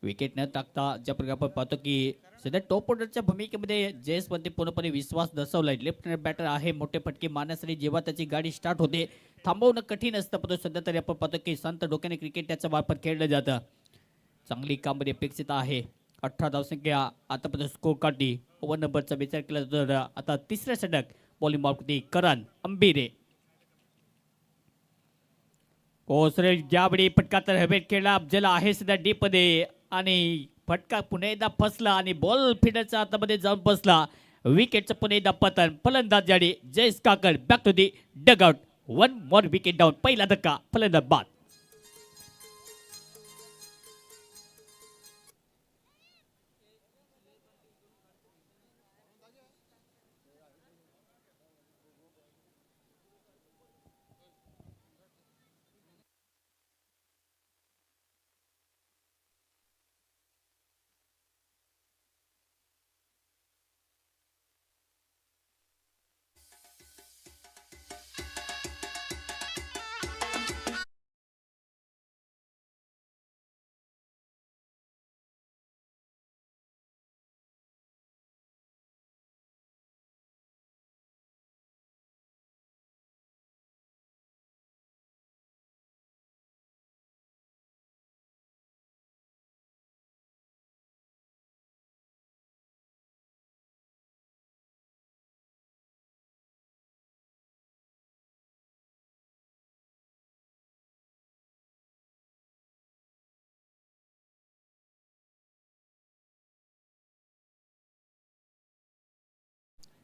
विकेट न टाकता ज्या प्रकारे आपण पाहतो की सध्या टॉप ऑर्डरच्या भूमिकेमध्ये जयस्वंती पूर्णपणे विश्वास दर्शवलाय. लेफ्ट हँड बॅटर आहे. मोठे फटके मारण्यासाठी जेव्हा त्याची गाडी स्टार्ट होते थांबवणं कठीण असतं, परंतु सध्या तरी आपण पाहतो की शांत डोक्याने क्रिकेट त्याचा वापर खेळलं जातं. चांगली कामगिरी अपेक्षित आहे. 18 धावसंख्या आतापर्यंत स्कोर काढली. ओव्हर नंबरचा विचार केला तर आता तिसऱ्या षटक बॉलिंग मारती करण अंबिरे. कोसरे ज्यावेळी फटका तर हवेत खेळला अफजल आहे सध्या डीप मध्ये आणि फटका पुन्हा एकदा फसला आणि बॉल फिल्डरच्या हातामध्ये जाऊन बसला. विकेटचं पुन्हा एकदा पतन. फलंदाज जाडी जयस काकड back to the dugout. 1 more wicket down. पहिला धक्का फलंदाज बाद.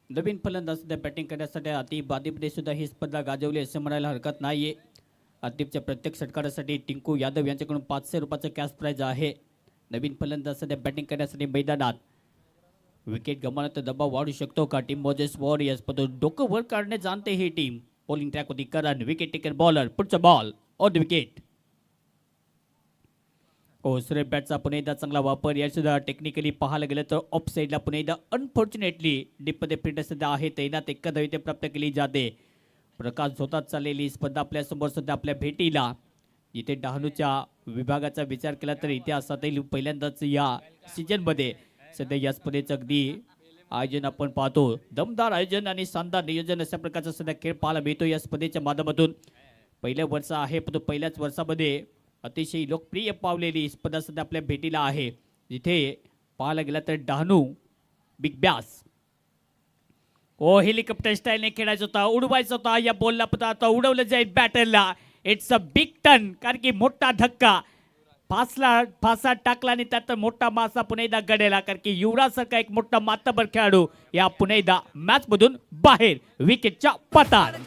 नवीन फलंदाज सध्या बॅटिंग करण्यासाठी आतिफ बादीपने सुद्धा ही स्पर्धा गाजवली असं म्हणायला हरकत नाहीये. आतिफच्या प्रत्येक षटकारासाठी टिंकू यादव यांच्याकडून 500 रुपयाचं कॅश प्राइज आहे. नवीन फलंदाज सध्या बॅटिंग करण्यासाठी मैदानात. विकेट गमावला तर दबाव वाढू शकतो का टीम मोजेस वॉरियर्स, पण डोकं वर काढणे जाणते ही टीम. बॉलिंग ट्रॅक होती करण. Wicket taker bowler. पुढचा बॉल ऑन द विकेट. ओसरे बॅटचा पुन्हा एकदा चांगला वापर. या सुद्धा टेक्निकली पाहायला गेलं तर ऑफ साईडला पुन्हा एकदा अनफॉर्च्युनेटली डीपमध्ये फिल्डर सध्या आहे तैनात. एका धावी ते प्राप्त केली जाते. प्रकाश झोतात चाललेली स्पर्धा आपल्यासमोर सध्या आपल्या भेटीला. इथे डहाणूच्या विभागाचा विचार केला तर इतिहासातील पहिल्यांदाच या सीजनमध्ये सध्या या स्पर्धेचं अगदी आयोजन आपण पाहतो. दमदार आयोजन आणि शानदार नियोजन अशा प्रकारचा सध्या खेळ पाहायला मिळतो या स्पर्धेच्या माध्यमातून. पहिलं वर्ष आहे पण पहिल्याच वर्षामध्ये अतिशय लोकप्रिय पावलेली स्पर्धा सध्या आपल्या भेटीला आहे. जिथे पाहायला गेला तर डहाणू बिग बॅस हेलिकॉप्टर स्टाईलने खेळायचा होता, उडवायचा होता. या बॉलला पण आता उडवलं जाईल बॅटरला. इट्स अ बिग टर्न, कारण की मोठा धक्का फासा टाकला आणि त्यात मोठा मासा पुन्हा एकदा गडेला, कारण की युवराज सारखा एक मोठा मातबर खेळाडू या पुन्हा एकदा मॅच मधून बाहेर विकेटच्या पतात.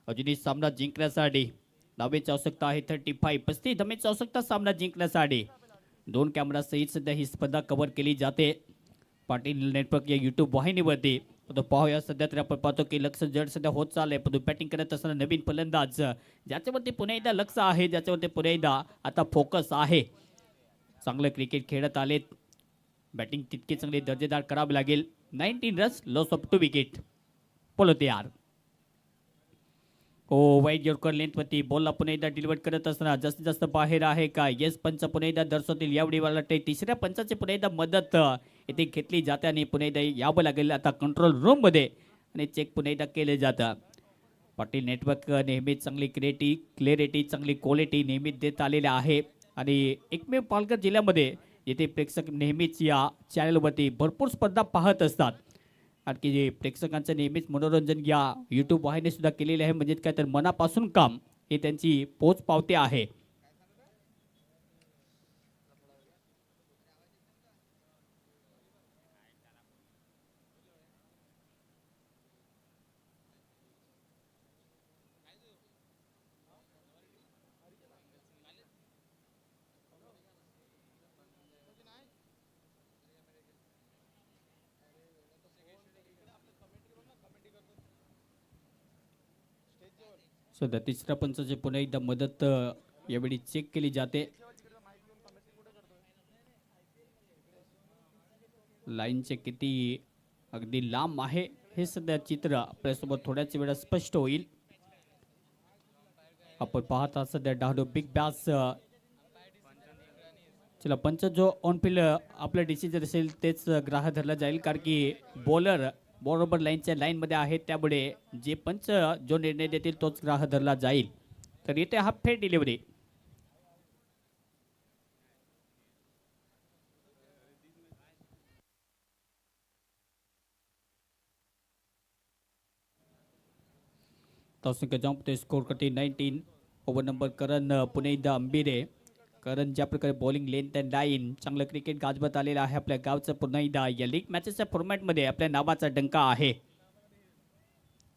अजूनही सामना जिंकण्यासाठी धावेची आवश्यकता आहे 35. 35 धावेची आवश्यकता सामना जिंकण्यासाठी. 2 कॅमेरा सहित सध्या ही स्पर्धा कव्हर केली जाते पाटील नेटवर्क या यूट्यूब वाहिनीवरती. तो पाहूया सध्या तरी आपण पाहतो की लक्ष जड सध्या होत चाललंय, पण बॅटिंग करत असताना नवीन फलंदाज ज्याच्यावरती पुन्हा एकदा लक्ष आहे, ज्याच्यावरती पुन्हा एकदा आता फोकस आहे. चांगलं क्रिकेट खेळत आलेत बॅटिंग तितकी चांगली दर्जेदार करावी लागेल. 19 रन्स लॉस ऑफ 2 विकेट. बोलो तयार. ओ वाईट यॉर्कर लेंथवरती बॉलला पुन्हा एकदा डिलिव्हर करत असताना जास्तीत जास्त बाहेर आहे का? येस पंच पुन्हा एकदा दर्शवतील. यावेळी मला वाटते तिसऱ्या पंचाची पुन्हा एकदा मदत येथे घेतली जाते आणि पुन्हा एकदा यावं लागेल आता कंट्रोल रूममध्ये आणि चेक पुन्हा एकदा केले जातं. पाटील नेटवर्क नेहमीच चांगली क्लॅरिटी चांगली क्वालिटी नेहमीच देत आलेले आहे आणि एकमेव पालघर जिल्ह्यामध्ये येथे प्रेक्षक नेहमीच या चॅनलवरती भरपूर स्पर्धा पाहत असतात. आणखी जे प्रेक्षकांचं नेहमीच मनोरंजन या यूट्यूब वाहिनी सुद्धा केलेले आहे. म्हणजे काय तर मनापासून काम हे त्यांची पोच पावते आहे. सध्या तिसऱ्या पंचाची पुन्हा एकदा मदत यावेळी चेक केली जाते. लाईनचे किती अगदी लांब आहे हे सध्या चित्र आपल्यासोबत थोड्याच वेळात स्पष्ट होईल. आपण पाहता सध्या डहाणू बिग बॅस चला पंच जो ऑन फील्ड आपला डिसिजन असेल तेच ग्राह्य धरला जाईल कारण की बॉलर बरोबर लाईनच्या लाईनमध्ये आहे. त्यामुळे जे पंच जो निर्णय देतील तोच ग्राह्य धरला जाईल. तर इथे हा फेर डिलिव्हरी. तसं जंप ते स्कोर करते 19. ओव्हर नंबर करण पुन्हा एकदा अंबिरे. करण ज्या प्रकारे बॉलिंग लेंथ अँड लाईन चांगलं क्रिकेट गाजवत आलेलं आहे आपल्या गावचं पुन्हा एकदा या लीग मॅचेसच्या फॉर्मॅटमध्ये आपल्या नावाचा डंका आहे.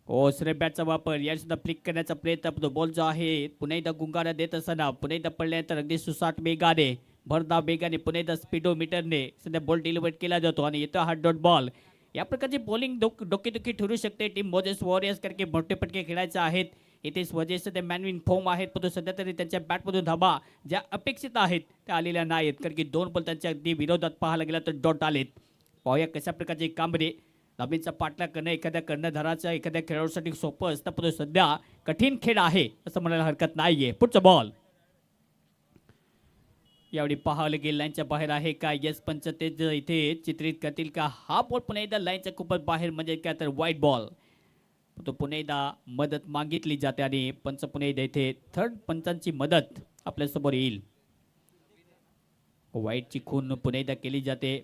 ओ श्रे बॅटचा वापर या सुद्धा फ्लिक करण्याचा प्रयत्न. बॉल जो आहे पुन्हा एकदा गुंगारा देत असताना पुन्हा एकदा पडल्यानंतर अगदी सुसाट वेगाने भरधाव वेगाने पुन्हा एकदा स्पीडोमीटरने सध्या बॉल डिलिव्हर केला जातो आणि येतो हा डॉट बॉल. या प्रकारची बॉलिंग डोकेदुखी ठरू शकते टीम मोजेस वॉरियर्स कारण की मोठे पटके खेळायचे आहेत. इथे स्वदेश सध्या मॅनविन फॉर्म आहेत परंतु सध्या तरी त्यांच्या बॅटमधून धाबा ज्या अपेक्षित आहेत त्या आलेल्या नाहीत कारण की 2 बॉल त्यांच्या अगदी विरोधात पाहायला गेला तर डॉट आलेत. पाहूया कशा प्रकारचे कामरे धाबींचा पाठलाग करणं एखाद्या कर्णधाराच्या एखाद्या खेळाडूसाठी सोपं असतं परंतु सध्या कठीण खेळ आहे असं म्हणायला हरकत नाहीये. पुढचा बॉल यावेळी पाहावं लागेल लाईनच्या बाहेर आहे का? येस पंच तेच इथे चित्रित करतील का? हा बॉल पुन्हा एकदा लाईनच्या खूपच बाहेर म्हणजे काय तर वाईट बॉल. तो पुन्हा एकदा मदत मागितली जाते आणि पंच पुन्हा एकदा इथे थर्ड पंचांची मदत आपल्यासमोर येईल. वाईटची खून पुन्हा एकदा केली जाते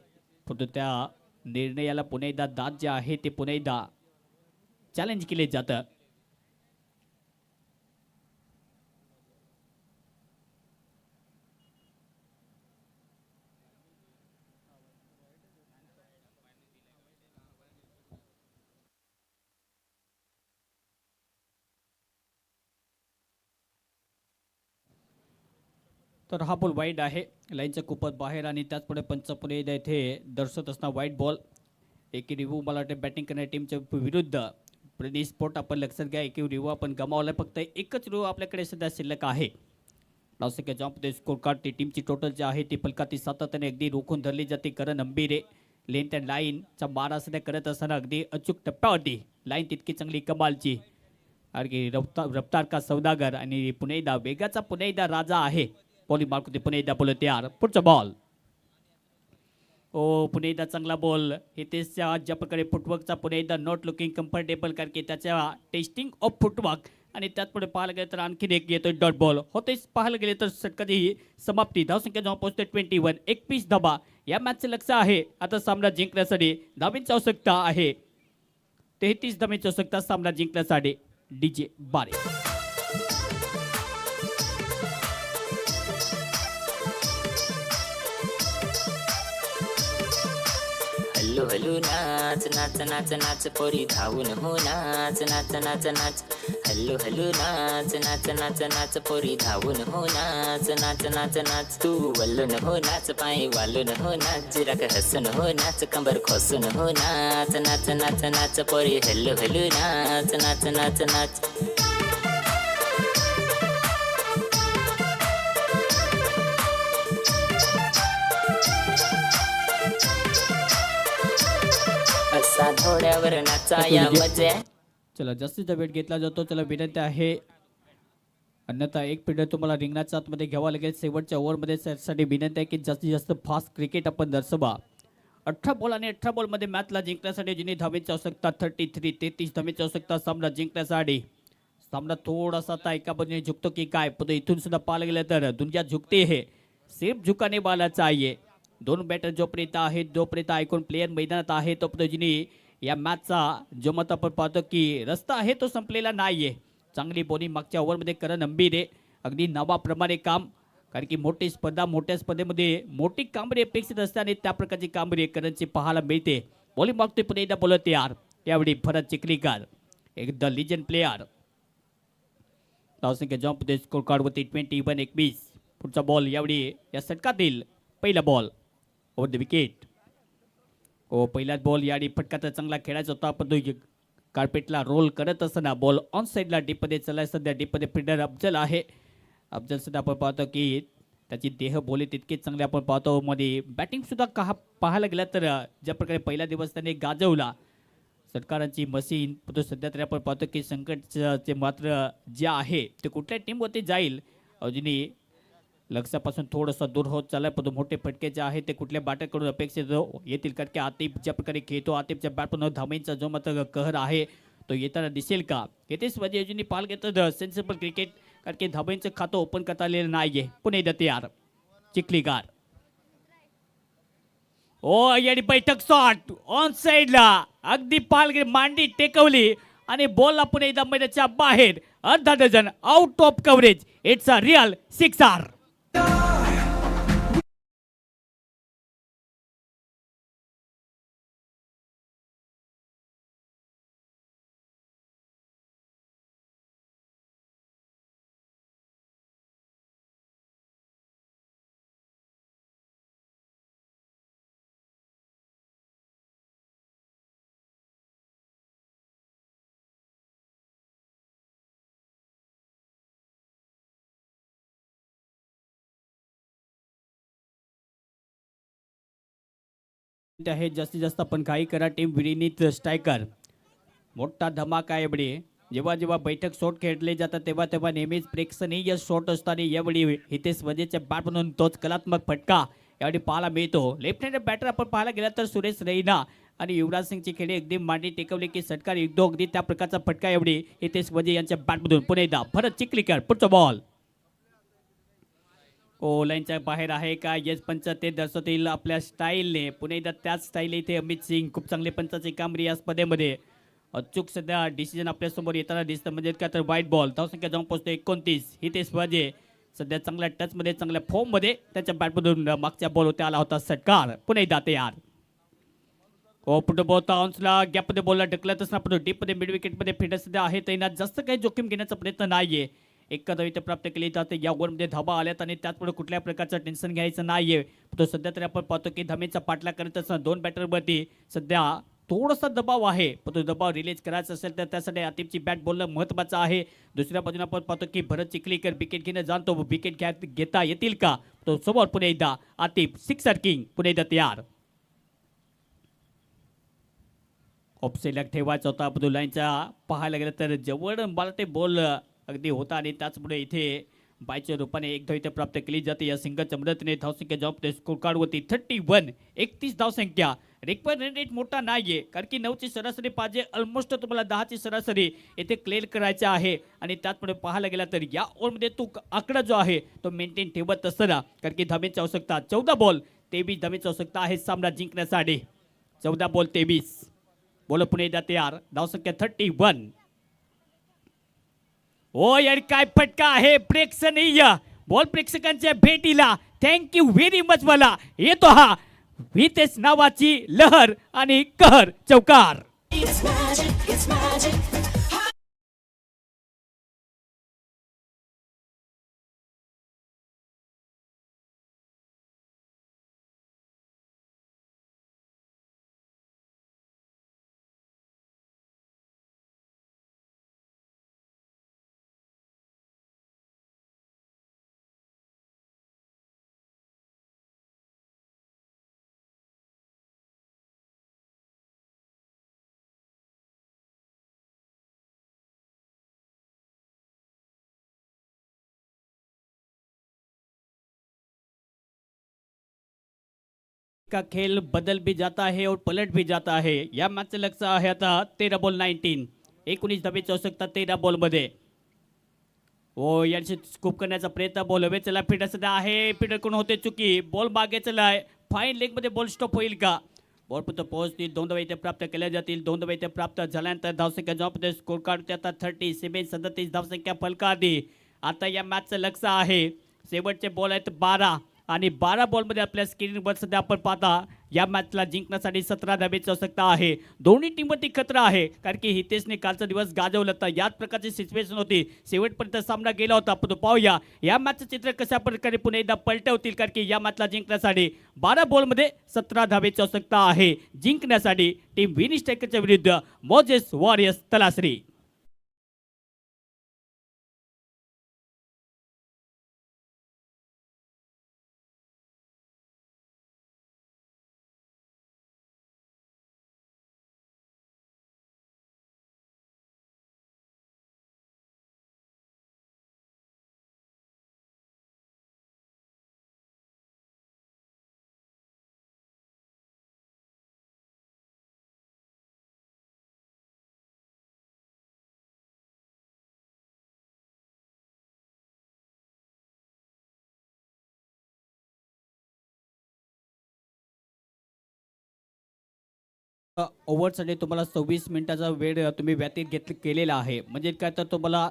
परंतु त्या निर्णयाला पुन्हा एकदा दाद जे आहे ते पुन्हा एकदा चॅलेंज केले जातं. तर हा बॉल वाईड आहे लाईनच्या खूपच बाहेर आणि त्याचपुढे पंच पुढे इथे दर्शवत असताना वाईट बॉल. एक रिव्ह्यू मला वाटतं बॅटिंग करणाऱ्या टीमच्या विरुद्ध प्रणीत स्पोर्ट आपण लक्षात घ्या. एक रिव्ह्यू आपण गमावला फक्त एकच रिव्ह्यू आपल्याकडे सध्या शिल्लक आहे. नासिक जॉम्प स्कोर कार्ड ती टीमची टोटल जी आहे ती फलकाती सातत्याने अगदी रोखून धरली जाते. करण अंबिरे लेंथ अँड लाईनचा मारा सध्या करत असताना अगदी अचूक टप्प्यावरती लाईन तितकी चांगली कमालची आणि रफ्तार का सौदागर आणि पुन्हा एकदा वेगाचा पुन्हा एकदा राजा आहे. बॉलिंग मार्क पुन्हा एकदा बोलत तयार. पुढचा बॉल ओ पुन्हा एकदा चांगला बॉल. इथेच ज्या प्रकारे फुटवर्कचा पुन्हा एकदा नॉट लुकिंग कम्फर्टेबल कारण की त्याच्या टेस्टिंग ऑफ फुटवर्क आणि त्यात पुढे पाहायला गेलं तर आणखीन एक येतोय डॉट बॉल होतेच. पाहायला गेले तर षटकाची समाप्ती. धावसंख्या जेव्हा पोहोचते 21. 21 धाबा या मॅचचे लक्ष आहे. आता सामना जिंकण्यासाठी धाबींची आवश्यकता आहे. 33 धाबींची आवश्यकता सामना जिंकण्यासाठी. डीजे बारे. हॅलो हॅलो नाच नाच नाच नाच पोरी धावून हो नाच नाच नाच नाच. हॅलो हॅलो नाच नाच नाच नाच पोरी धावून हो नाच नाच नाच नाच. तू वल्लून हो नाच पाय वालून हो नाच जिराक हसून हो नाच कंबर खोसून हो नाच नाच नाच नाच पोरी. हॅलो हॅलो नाच नाच नाच नाच. बसा घोड्यावर नाचा या मजे चला जास्तीचा वेळ घेतला जातो. चला विनंती आहे, अन्यथा एक पिढी तुम्हाला रिंगणाच्या आतमध्ये घ्यावा लागेल. शेवटच्या ओव्हरमध्ये साठी विनंती आहे की जास्तीत जास्त फास्ट क्रिकेट आपण दर्शवा. 18 बॉल आणि 18 बॉलमध्ये मॅचला जिंकण्यासाठी जिने धावेची आवश्यकता 33 धावेची आवश्यकता सामना जिंकण्यासाठी. सामना थोडासा आता एका बाजूने झुकतो की काय, पण इथून सुद्धा पाहायला गेलं तर दुनिया झुकते है, सिर्फ झुकाने वाला चाहिए. दोन बॅटर जोपर्यंत आहेत, जोपर्यंत ऐकून प्लेयर मैदानात आहे तोपर्यंत जिने या मॅचचा जो मत आपण पाहतो की रस्ता आहे तो संपलेला नाहीये. चांगली बॉलिंग मागच्या ओव्हरमध्ये करण अंबिरे, अगदी नावाप्रमाणे काम, कारण की मोठी स्पर्धा, मोठ्या स्पर्धेमध्ये मोठी कामगिरी अपेक्षित असते आणि त्या प्रकारची कामगिरी करणची पाहायला मिळते. बॉलिंग मागतोय पुन्हा एकदा बॉलर तयार, यावेळी भरत चिखलीकर, एक द लिजंड प्लेयर. धावसंख्या जॉम्प मध्ये स्कोर कार्डवरती 21-21. पुढचा बॉल यावेळी या षटकातील पहिला बॉल ओव्हर द विकेट. हो, पहिलाच बॉल यावेळी फटका तर चांगला खेळायचा होता, पण तो कार्पेटला रोल करत असताना बॉल ऑन साईडला डीपमध्ये चाललाय. सध्या डीपमध्ये फिल्डर अफजल आहे. अफजल सुद्धा आपण पाहतो की त्याची देहबोली तितकीच चांगली आपण पाहतो. मध्ये बॅटिंग सुद्धा पाहायला गेलं तर ज्या प्रकारे पहिला दिवस त्याने गाजवला सरकारांची मशीन, तो सध्या तरी आपण पाहतो की संकटचे मात्र जे आहे ते कुठल्या टीमवरती जाईल अजूनही लक्षापासून थोडंसं दूर होत चाललं. पण मोठे फटके जे आहे ते कुठल्या बॅटरकडून अपेक्षित येतील, कारण की आतिफ ज्या प्रकारे खेळतो, आतिफच्या बॅटमधून धावेंचा जो मात्र कहर आहे तो येताना दिसेल का. येथेच म्हणजे अजूनही पाल घेतं सेन्सिबल क्रिकेट, कारण की धावेंचं खातं ओपन करता आलेलं नाहीये. पुणे एकदा तयार चिखलीकर. ओ याने बैठक शॉट ऑन साइडला, अगदी पाल मांडी टेकवली आणि बॉलला पुणे एकदा मैदानाच्या बाहेर, अर्धा dozen out of coverage. It's a real sixer. आहे जास्तीत जास्त आपण काही करा. टीम विनित स्ट्रायकर, मोठा धमाका एवढी. जेव्हा जेव्हा बैठक शॉट खेळले जातात तेव्हा तेव्हा नेहमीच प्रेक्षणीय शॉट असताना यावेळी हितेश वजेच्या बॅट म्हणून तोच कलात्मक फटका यावेळी पाहायला मिळतो. लेफ्ट हँडेड बॅटर आपण पाहायला गेला तर सुरेश रैना आणि युवराज सिंगची खेळी अगदी मांडी टेकवली की षटकार युद्धो अगदी त्या प्रकारचा फटका एवढी हितेश वजे यांच्या बॅटमधून. पुन्हा एकदा भरत चिखलीकर, पुढचा बॉल ओ लाईनच्या बाहेर आहे का. येस पंच ते दर्शवतील आपल्या स्टाईलने. पुणे एकदा त्याच स्टाईल इथे अमित सिंग, खूप चांगले पंचाची कामगिरी या स्पर्धेमध्ये. अचूक सध्या डिसिजन आपल्यासमोर येताना दिसतं, म्हणजे का तर वाईट बॉल. धावसंख्या जाऊन पोहोचते 29. हितेश वजे सध्या चांगल्या टचमध्ये, चांगल्या फॉर्ममध्ये, त्याच्या बॅटमधून मागच्या बॉल होते आला होता षटकार. पुणे एकदा तयार. ओ पुढे बॉल ऑन्सला गॅपमध्ये बॉलला ढकलत असताना पुढे डीपमध्ये मिड विकेटमध्ये फिल्डर सध्या आहे तैनात. जास्त काही जोखीम घेण्याचा प्रयत्न नाहीये. एका धाव इथे प्राप्त केली जाते. या ओव्हरमध्ये धावा आल्यात आणि त्याचपुढे कुठल्या प्रकारचं टेन्शन घ्यायचं नाहीये. तो सध्या तरी आपण पाहतो की धामेचा पाठला करत असताना दोन बॅटरवरती सध्या थोडासा दबाव आहे, पण तो दबाव रिलीज करायचा असेल तर त्यासाठी आतिफची बॅट बोलणं महत्त्वाचं आहे. दुसऱ्या बाजूने आपण पाहतो की भरत चिखलीकर विकेट घेणं जाणतो. विकेट घेता येतील का. तो समोर पुणे एकदा आतिफ, सिक्सर किंग, पुणे एकदा तयार. ऑफसाईडला ठेवायचा होता अब्दुल लाईनचा. पाहायला गेलं तर जवळ मला ते बॉल अगदी होता आणि त्याचपुढे इथे बायच्या रूपाने एक धाव इथे प्राप्त केली जाते. या सिंगलच्या मदतीने धावसंख्या जॉब स्कोर कार्डवरती 31, 31 धावसंख्या. रिक्वायर्ड रेट मोठा नाहीये, कारण की 9ची सरासरी पाहिजे. ऑलमोस्ट तुम्हाला 10ची सरासरी येथे क्लिअर करायची आहे आणि त्याचपुढे पाहायला गेला तर या ओव्हरमध्ये तो आकडा जो आहे तो मेंटेन ठेवत असताना, कारण की धावेची आवश्यकता 14 बॉल 23 धावेची आवश्यकता आहे सामना जिंकण्यासाठी. 14 बॉल 23. बोल पुणे एकदा तयार. धावसंख्या 31. ओ यार काय फटका आहे, प्रेक्षणीय बॉल. प्रेक्षकांच्या भेटीला थँक्यू व्हेरी मच. मला येतो हा हितेश नावाची लहर आणि कहर चौकार. It's magic, it's magic. का खेल बदल भी जाता है और पलट भी जाता है. या मॅचचं लक्ष्य आहे आता 13 बॉल 19. 19 धावेची आवश्यकता 13 बॉलमध्ये. ओ यांची स्कूप करण्याचा प्रयत्न. बॉल हवे चला. फिल्डर सध्या आहे. फिल्डर कोण होते चुकी. बॉल मागे चलाय. फाईन लेगमध्ये बॉल स्टॉप होईल का. बॉल पुढे पोहोचतील. 2 धावा इथे प्राप्त केल्या जातील. 2 धावा इथे प्राप्त झाल्यानंतर धावसंख्या जॉबमध्ये स्कोर काढते आता 30 सिमेंट 37 धावसंख्या फलकाआधी. आता या मॅचचं लक्ष्य आहे शेवटचे बॉल आहेत 12 आणि 12 बॉलमध्ये आपल्या स्क्रीनवर सध्या आपण पाहता या मॅचला जिंकण्यासाठी 17 धावेची आवश्यकता आहे. दोन्ही टीमवरती खतरा आहे कारण की हितेशने कालचा दिवस गाजवला होता. याच प्रकारची सिच्युएशन होती. शेवटपर्यंत सामना गेला होता. पण पाहूया या मॅचचं चित्र कशा प्रकारे पुन्हा एकदा पलटवतील कारण की या मॅचला जिंकण्यासाठी 12 बॉलमध्ये 17 धावेची आवश्यकता आहे. जिंकण्यासाठी टीम विनी स्ट्रायकरच्या विरुद्ध मोजेस वॉरियर्स तलासरी. ओव्हरसाठी तुम्हाला 26 मिनिटाचा वेळ तुम्ही व्यतीत केलेला आहे. म्हणजे काय तर तुम्हाला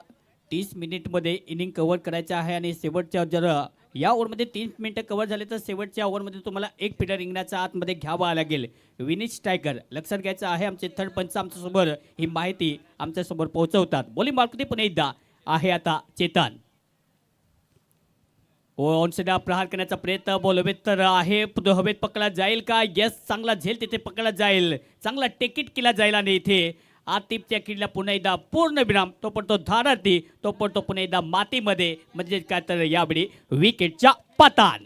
30 मिनिटमध्ये इनिंग कव्हर करायचं आहे आणि शेवटच्या जर या ओव्हरमध्ये 3 मिनिटं कव्हर झाले तर शेवटच्या ओव्हरमध्ये तुम्हाला एक फिल्डर रिंगणाच्या आतमध्ये घ्यावा लागेल. विनीत स्ट्रायकर लक्षात घ्यायचं आहे. आमचे थर्ड पंच आमच्यासमोर ही माहिती आमच्यासमोर पोहोचवतात. बॉलिंग मार्कमध्ये पुन्हा एकदा आहे आता चेतन. सध्या प्रहार करण्याचा प्रयत्न. बॉल हवेत तर आहे. हवेत पकडला जाईल का. यस चांगला झेल तिथे पकडला जाईल. चांगला टेकिट केला जाईल आणि इथे आतिफच्या किडला पुन्हा एकदा पूर्ण विराम. तो पडतो धाराती. तो पडतो पुन्हा एकदा मातीमध्ये. म्हणजे काय तर यावेळी विकेटच्या पतान.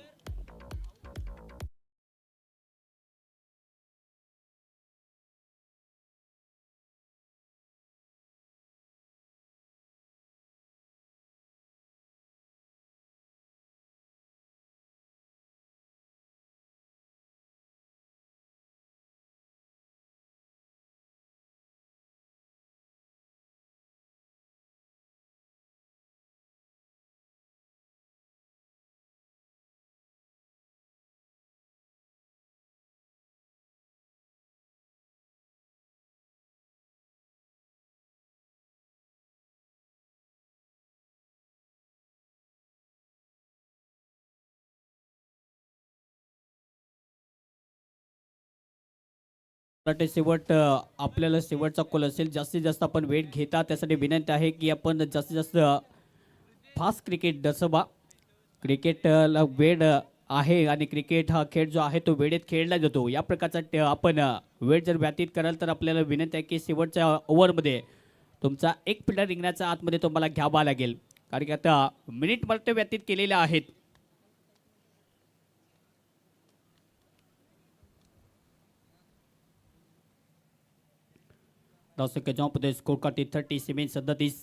शेवट आपल्याला शेवटचा कॉल असेल. जास्तीत जास्त आपण वेळ घेता त्यासाठी विनंती आहे की आपण जास्तीत जास्त फास्ट क्रिकेट दसबा क्रिकेटला वेळ आहे आणि क्रिकेट हा खेळ जो आहे तो वेळेत खेळला जातो. या प्रकारचा आपण वेळ जर व्यतीत कराल तर आपल्याला विनंती आहे की शेवटच्या ओव्हरमध्ये तुमचा एक फिल्डर रिंगणाच्या आतमध्ये तुम्हाला घ्यावा लागेल कारण की आता मिनिट मध्ये व्यतीत केलेले आहेत. धावसंख्या जॉबमध्ये स्कोर काढते 30 सिमेंट 37.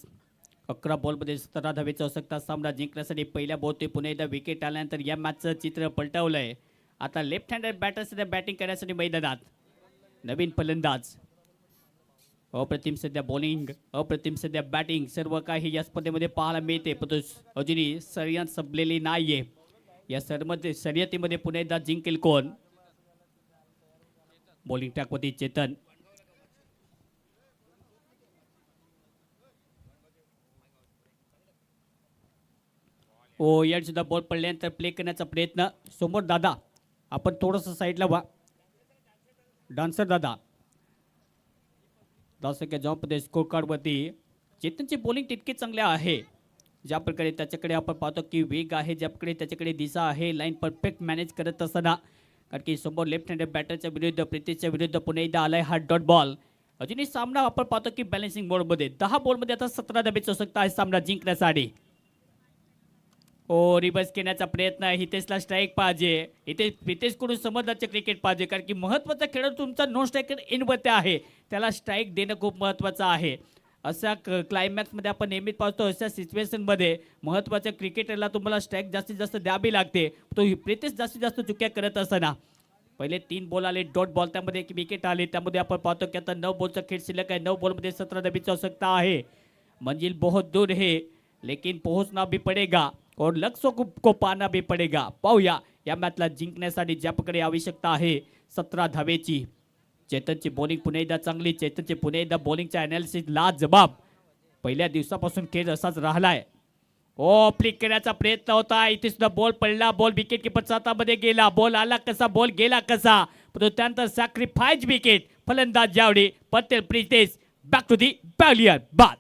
11 बॉलमध्ये 17 धावेची आवश्यकता. सामना जिंकण्यासाठी पहिल्या बॉल ते पुन्हा एकदा विकेट आल्यानंतर या मॅचचं चित्र पलटवलंय. आता लेफ्ट हँडेड बॅटर सध्या बॅटिंग करण्यासाठी मैदानात. नवीन फलंदाज. अप्रतिम सध्या बॉलिंग. अप्रतिम सध्या बॅटिंग. सर्व काही या स्पर्धेमध्ये पाहायला मिळते. पण अजूनही शर्यत संपलेली नाहीये. या शर्यतीमध्ये पुन्हा एकदा जिंकेल कोण. बॉलिंग ट्रॅकवरती चेतन. या सुद्धा बॉल पडल्यानंतर प्ले करण्याचा प्रयत्न. समोर दादा आपण थोडंसं साईडला व्हा. डान्सर दादा. धावसंख्या जॉबमध्ये स्कोर कार्डवरती चेतनची बॉलिंग तितकी चांगली आहे. ज्या प्रकारे त्याच्याकडे आपण पाहतो की वेग आहे. ज्याप्रकारे त्याच्याकडे दिशा आहे. लाईन परफेक्ट मॅनेज करत असताना कारण की समोर लेफ्ट हँडेड बॅटरच्या विरुद्ध प्रितेशच्या विरुद्ध पुन्हा एकदा आलाय हा डॉट बॉल. अजूनही सामना आपण पाहतो की बॅलन्सिंग मोडमध्ये. 10 बॉलमध्ये आता 17 धावेची आवश्यकता आहे सामना जिंकण्यासाठी. रिवर्स घेण्याचा प्रयत्न. हितेशला स्ट्राईक पाहिजे. इथे हितेशकडून समर्थाचे क्रिकेट पाहिजे कारण की महत्त्वाचा खेळाडू तुमचा नॉन स्ट्रायकर इनवरती आहे. त्याला स्ट्राईक देणं खूप महत्त्वाचं आहे. अशा क्लायमॅक्समध्ये आपण नेहमीच पाहतो अशा सिच्युएशनमध्ये महत्त्वाच्या क्रिकेटरला तुम्हाला स्ट्राईक जास्तीत जास्त द्यावी लागते. तो प्रितेश जास्तीत जास्त चुक्या करत असताना पहिले 3 बॉल आले, डॉट बॉल, त्यामध्ये एक विकेट आले. त्यामध्ये आपण पाहतो की आता 9 बॉलचा खेळ शिल्लक आहे. 9 बॉलमध्ये 17 धावेची आवश्यकता आहे. मंजिल बहुत दूर है लेकिन पोहोचना भी पडेगा और लक्ष्य को पाना भी पडेगा. पाहूया या मॅचला जिंकण्यासाठी ज्या प्रकारे आवश्यकता आहे 17 धावेची. चेतनची बॉलिंग पुन्हा एकदा चांगली. चेतनची पुन्हा एकदा बॉलिंगचा अनालिसिस लाजबाब. पहिल्या दिवसापासून खेळ असाच राहिलाय. ओ फ्लिक करण्याचा प्रयत्न होता. इथे सुद्धा बॉल पडला. बॉल विकेट किपरच्या हातामध्ये गेला. बॉल आला कसा, बॉल गेला कसा, परंतु त्यानंतर सॅक्रिफाईस विकेट. फलंदाज Jawade Patel Pritesh back to the pavilion. बाद.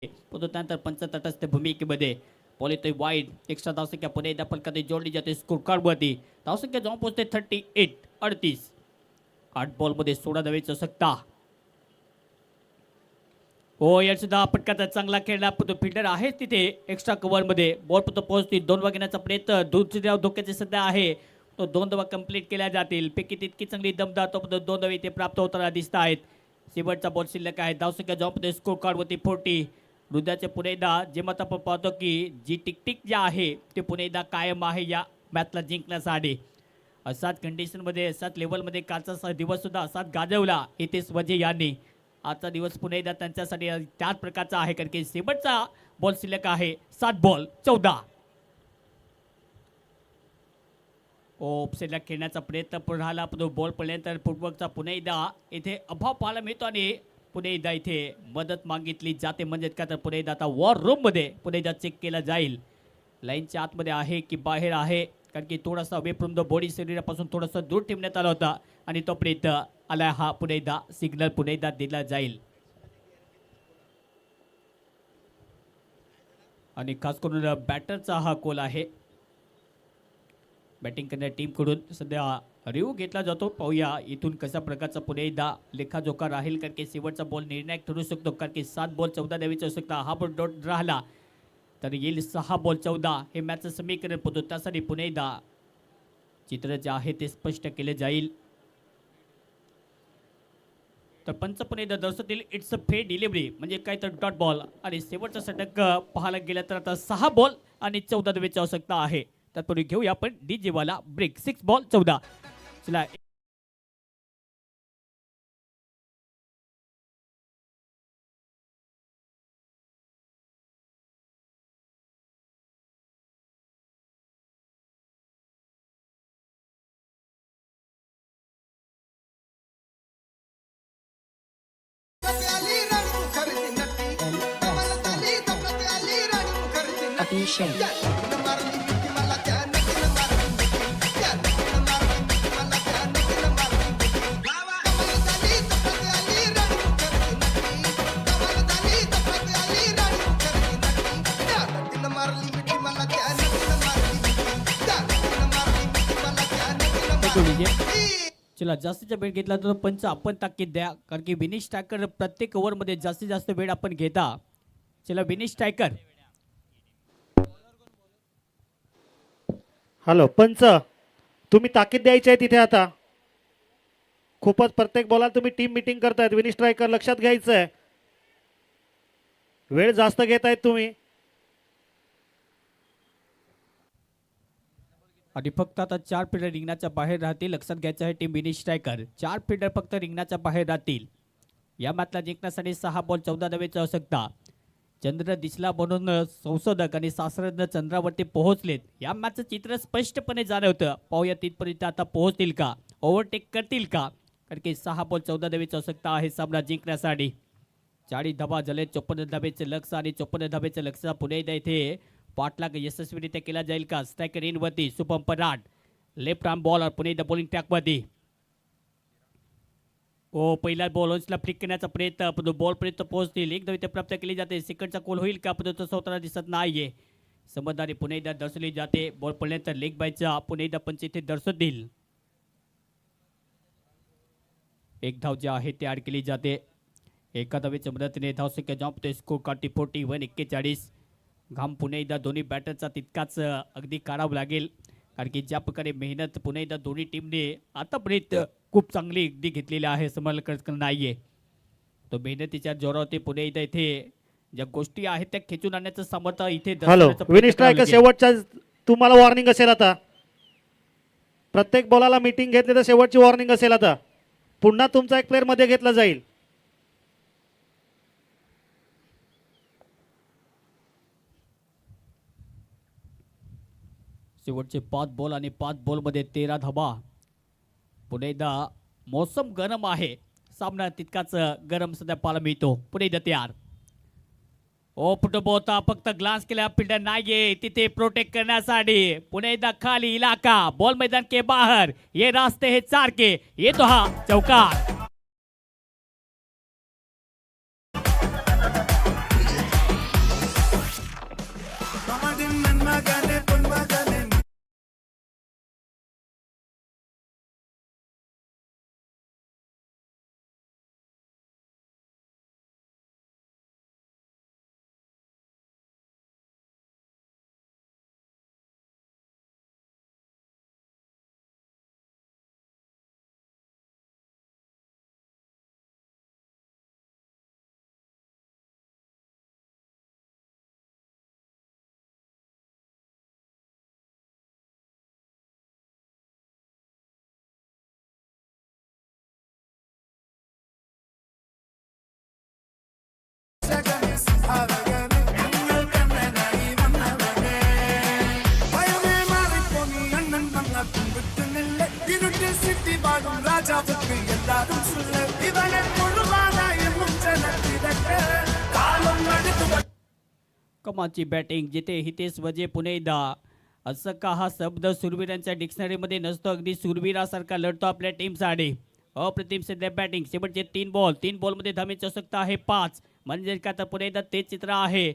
परंतु त्यानंतर पंच तटस्थ भूमिकेमध्ये बॉल येतोय वाईड. एक्स्ट्रा धावसंख्या पुन्हा एकदा फलकात जोडली जाते स्कोर कार्डवरती. धावसंख्या जाऊन पोहोचते 38. 8 बॉलमध्ये 16 धावेची आवश्यकता. हो या सुद्धा फटकाचा चांगला खेळला, पण तो फिल्डर आहे तिथे एक्स्ट्रा कव्हरमध्ये. बॉल पण पोहोचते. 2 धावा घेण्याचा प्रयत्न दुसऱ्या धोक्याचे सध्या आहे. तो 2 धावा कंप्लीट केल्या जातील. पैकी तितकी चांगली दमदार तो 2 धावे इथे प्राप्त होताना दिसत आहेत. शेवटचा बॉल शिल्लक आहे. धावसंख्या जाऊन स्कोर कार्डवरती 40. हृदयाचे पुन्हा एकदा जे मत आपण पाहतो की जी टिकटिक जे आहे ते पुन्हा एकदा कायम आहे या मॅचला जिंकण्यासाठी. असाच कंडिशनमध्ये असाच लेवलमध्ये कालचा दिवस सुद्धा असाच गाजवला इथेच वजे यांनी. आजचा दिवस पुन्हा एकदा त्यांच्यासाठी त्याच प्रकारचा आहे, कारण की शेवटचा बॉल शिल्लक आहे 7 बॉल 14. ऑफसाईडला खेळण्याचा प्रयत्न पण राहिला, पण बॉल पडल्यानंतर फुटवर्कचा पुन्हा एकदा इथे अभाव पाहायला मिळतो आणि पुन्हा एकदा इथे मदत मागितली जाते. म्हणजे का तर पुन्हा एकदा आता वॉर रूममध्ये पुन्हा एकदा चेक केला जाईल लाईनच्या आतमध्ये आहे की बाहेर आहे, कारण की थोडासा अवे फ्रॉम द बॉडी शरीरापासून थोडासा दूर ठेवण्यात आला होता आणि तो प्रयत्न आला. हा पुन्हा एकदा सिग्नल पुन्हा एकदा दिला जाईल. आणि खास करून बॅटरचा हा कॉल आहे. बॅटिंग करणाऱ्या टीमकडून सध्या रिव्ह्यू घेतला जातो. पाहूया इथून कशा प्रकारचा पुढे एकदा लेखाजोखा राहील, कारण की शेवटचा बॉल निर्णायक ठरू शकतो, कारण की 7 बॉल 14 द्यावीची आवश्यकता. हा बॉल डॉट राहिला तर येईल 6 बॉल 14. हे मॅचचं समीकरण पडतो. त्यासाठी पुन्हा एकदा चित्र जे आहे ते स्पष्ट केले जाईल. तर पंच पुन्हा एकदा दर्शवतील इट्स अ फेअर डिलिव्हरी, म्हणजे काय तर डॉट बॉल. आणि शेवटचा षटक पाहायला गेलं तर आता 6 बॉल आणि 14 द्यावीची आवश्यकता आहे. तत्पूर्वी घेऊया आपण डीजे वाला ब्रेक. 6 बॉल 14. चला चला जास्तीचा वेळ घेतला तर पंच आपण ताकीद द्या, कारण की विनिश टायकर प्रत्येक ओव्हरमध्ये जास्तीत जास्त वेळ आपण घेता. चला विनिश टायकर. हॅलो पंच, तुम्ही ताकीद द्यायची आहे तिथे आता. खूपच प्रत्येक बॉलाला तुम्ही टीम मीटिंग करतायत. विनी स्ट्रायकर लक्षात घ्यायचं आहे. वेळ जास्त घेतायत तुम्ही. आणि फक्त आता 4 फिल्डर रिंगणाच्या बाहेर राहतील. लक्षात घ्यायचं आहे टीम विनी स्ट्रायकर 4 फिल्डर फक्त रिंगणाच्या बाहेर राहतील. या मॅचला जिंकण्यासाठी 6 बॉल 14 धावेची आवश्यकता. चंद्र दिसला म्हणून संशोधक आणि शास्त्रज्ञ चंद्रावरती पोहोचलेत. या मॅचचं चित्र स्पष्टपणे जाणवतं. पाहूया तिथपर्यंत आता पोहोचतील का, ओव्हरटेक करतील का, कारण की 6 बॉल 14 धावेची आवश्यकता आहे सामना जिंकण्यासाठी. 40 धावा झाले. 54 धावेचे लक्ष आणि 54 धावेचे लक्ष पुन्हा एकदा इथे पाठलाग यशस्वीरित्या केला जाईल का. स्ट्रायकर इन वरती Shubham Parad, left arm bowler पुन्हा एकदा बॉलिंग ट्रॅक वरती. ओ पहिला बॉलर्सला फ्लिक करण्याचा प्रयत्न, पण बॉल पर्यंत पोहोचतील. एक धाव इथे प्राप्त केली जाते. सेकंडचा कॉल होईल का, पण तसं होताना दिसत नाहीये. समजदारी पुन्हा एकदा दर्शवली जाते. बॉल पडल्यानंतर लेग बायचा पुन्हा एकदा पंच इथे दर्शवतील. एक धाव जे आहे ते ॲड केली जाते. एका धावेच्या मदतीने धावसंख्या जॉम्प स्कोर काठी 41 41. घाम पुन्हा एकदा दोन्ही बॅटरचा तितकाच अगदी काढावं लागेल, कारण की ज्या प्रकारे मेहनत पुन्हा एकदा दोन्ही टीमने आतापर्यंत खूप चांगली अगदी घेतलेली आहे. समजलं नाहीये तो मेहनतीच्या जोरावरती पुन्हा एकदा इथे ज्या गोष्टी आहेत त्या खेचून आणण्याचं सामर्थ्य इथे हॅलो दर्शवण्याचा विनी प्रयत्न करावा स्ट्रायकर लागेल. शेवटच्या तुम्हाला वॉर्निंग असेल आता. प्रत्येक बॉलाला मीटिंग घेतली तर शेवटची वॉर्निंग असेल आता. पुन्हा तुमचा एक प्लेअर मध्ये घेतला जाईल. शेवटचे 5 बॉल आणि 5 बॉलमध्ये 13 धावा. पुन्हा एकदा मोसम गरम आहे. सामना तितकाच गरम सध्या पाहायला मिळतो. पुन्हा एकदा तयार. ओ फुटबॉलचा फक्त ग्लास केला फिल्डर नाहीये तिथे प्रोटेक्ट करण्यासाठी. पुन्हा एकदा खाली इलाका, बॉल मैदान के बाहर. ये रास्ते हे सारखे. येतो हा चौकार. कमालची बॅटिंग जिथे हितेश वजे पुन्हा एकदा. असं का हा शब्द सुरवीरांच्या डिक्शनरीमध्ये नसतो. अगदी सुरवीरासारखा लढतो आपल्या टीमसाठी. अप्रतिम सध्या बॅटिंग. शेवटचे 3 बॉलमध्ये धावेची आवश्यकता आहे 5. म्हणजे का तर पुन्हा एकदा तेच चित्र आहे.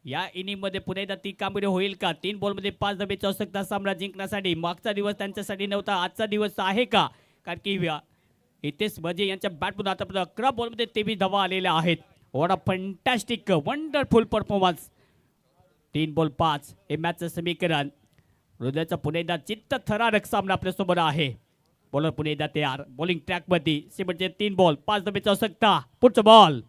या इनिंगमध्ये पुन्हा एकदा ती कामगिरी होईल का. 3 बॉलमध्ये 5 धावेची आवश्यकता सामना जिंकण्यासाठी. मागचा दिवस त्यांच्यासाठी नव्हता, आजचा दिवस आहे का, कारण की हितेश वजे यांच्या बॅटमधून आतापर्यंत 11 बॉलमध्ये 23 धावा आलेल्या आहेत. What a fantastic wonderful performance. 3 ball 5 हे मॅचचं समीकरण. हृदयाचा पुन्हा एकदा चित्त थरारक सामना आपल्यासोबत आहे. बॉलर पुन्हा एकदा तयार. बॉलिंग ट्रॅकमध्ये. शेवटचे 3 बॉल 5 धावेची आवश्यकता. पुढचा बॉल.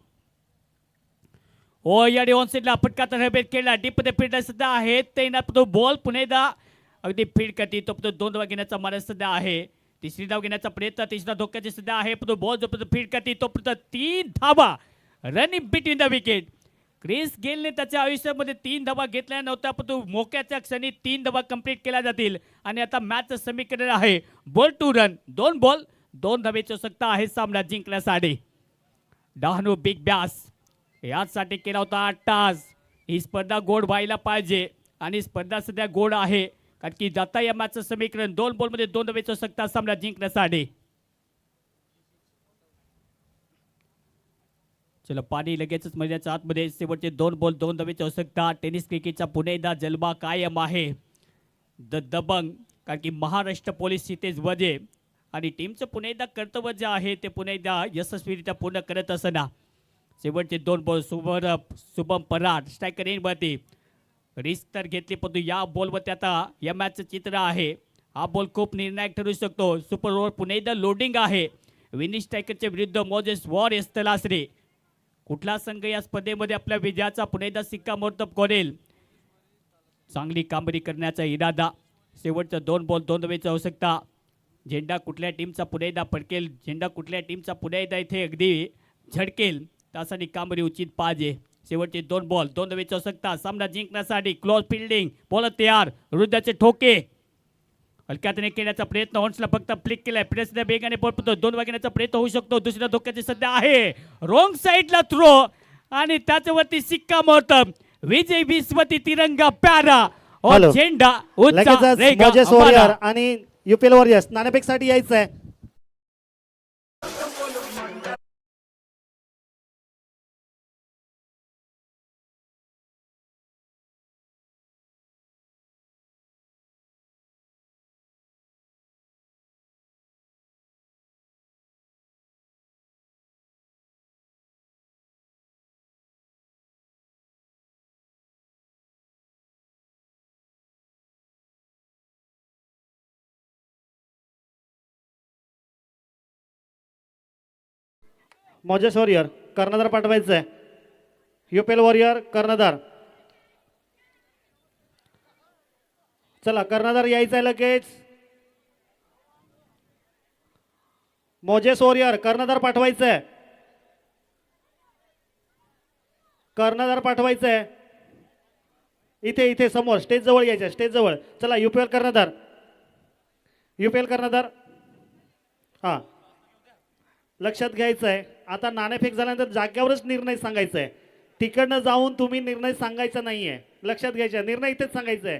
ओ या ऑन साईडला फटका तर केला. डीपमध्ये फील्डर सध्या आहे ते तो बॉल पुन्हा एकदा अगदी फील्ड करते. तो 2 धावा घेण्याचा मानस सध्या आहे. तिसरी धाव घेण्याचा प्रयत्न. तिसरा धोक्याची सध्या आहे. तो बॉल जो फील्ड करते तो 3 धावा. Running between the wicket. Chris गेलने त्याच्या आयुष्यामध्ये 3 धावा घेतल्या नव्हत्या, पण तो मोक्याच्या क्षणी 3 धावा कंप्लीट केल्या जातील. आणि आता मॅचचं समीकरण आहे बॉल टू रन. 2 बॉल 2 धावेची आवश्यकता आहे सामना जिंकण्यासाठी. डहाणू बिग बॅस यासाठी केला होता 8 तास. ही स्पर्धा गोड व्हायला पाहिजे आणि स्पर्धा सध्या गोड आहे, कारण की जाता या मॅचचं समीकरण 2 बॉलमध्ये 2 धावेची आवश्यकता सामना जिंकण्यासाठी. चला पाणी लगेचच मैदानाच्या आतमध्ये. शेवटचे 2 बॉल 2 धावेची आवश्यकता. टेनिस क्रिकेटचा पुन्हा एकदा जलवा कायम आहे. दबंग, कारण की महाराष्ट्र पोलीस हितेश वजे आणि टीमचं पुन्हा एकदा कर्तव्य जे आहे ते पुन्हा एकदा यशस्वीरित्या पूर्ण करत असताना. शेवटचे 2 ball Shubham Parad striker इनवरती. Risk तर घेतली, परंतु या बॉलवरती आता या मॅचचं चित्र आहे. हा बॉल खूप निर्णायक ठरू शकतो. सुपर ओव्हर पुन्हा एकदा लोडिंग आहे. विनिश टायकरच्या विरुद्ध मोजेस वॉरियर्स तलासरी. कुठला संघ या स्पर्धेमध्ये आपल्या विजयाचा पुन्हा एकदा शिक्कामोर्तब करेल? चांगली कामगिरी करण्याचा इरादा. शेवटचं 2 बॉल 2 धावेची आवश्यकता. झेंडा कुठल्या टीमचा पुन्हा एकदा फडकेल, झेंडा कुठल्या टीमचा पुन्हा एकदा इथे अगदी झडकेल त्यासाठी कामगिरी उचित पाहिजे. शेवटचे 2 बॉल 2 धावेची आवश्यकता. सामना जिंकण्यासाठी क्लोज फिल्डिंग, बॉलर तयार, विरुद्धचे ठोके हलक्यातने केल्याचा प्रयत्न. हॉन्सला फक्त फ्लिक केलाय. प्रेसने वेगाने बॉल पडतो. 2 वागण्याचा प्रयत्न होऊ शकतो. दुसऱ्या धोक्याची सध्या आहे. रॉंग साईडला थ्रो आणि त्याच्यावरती शिक्कामोर्तब. विजय विस्मती तिरंगा प्यारा और हॅलो. झेंडा उंचा लगेचच रहेगा मोजेस हमारा. वॉरियर आणि युपीएल वॉरियर्स नाणेफेकसाठी यायचं आहे. मोजेस वॉरियर कर्णधार पाठवायचं आहे. युपीएल वॉरियर कर्णधार. चला कर्णधार यायचं आहे लगेच. मोजेस वॉरियर कर्णधार पाठवायचं आहे. कर्णधार पाठवायचं आहे. इथे इथे समोर स्टेज जवळ यायचं, स्टेज जवळ. चला युपीएल कर्णधार. युपीएल कर्णधार हां लक्षात घ्यायचं आहे. आता नाणेफेक झाल्यानंतर जाग्यावरच निर्णय सांगायचा आहे. तिकडनं जाऊन तुम्ही निर्णय सांगायचा नाही आहे. लक्षात घ्यायचा निर्णय इथेच सांगायचा आहे.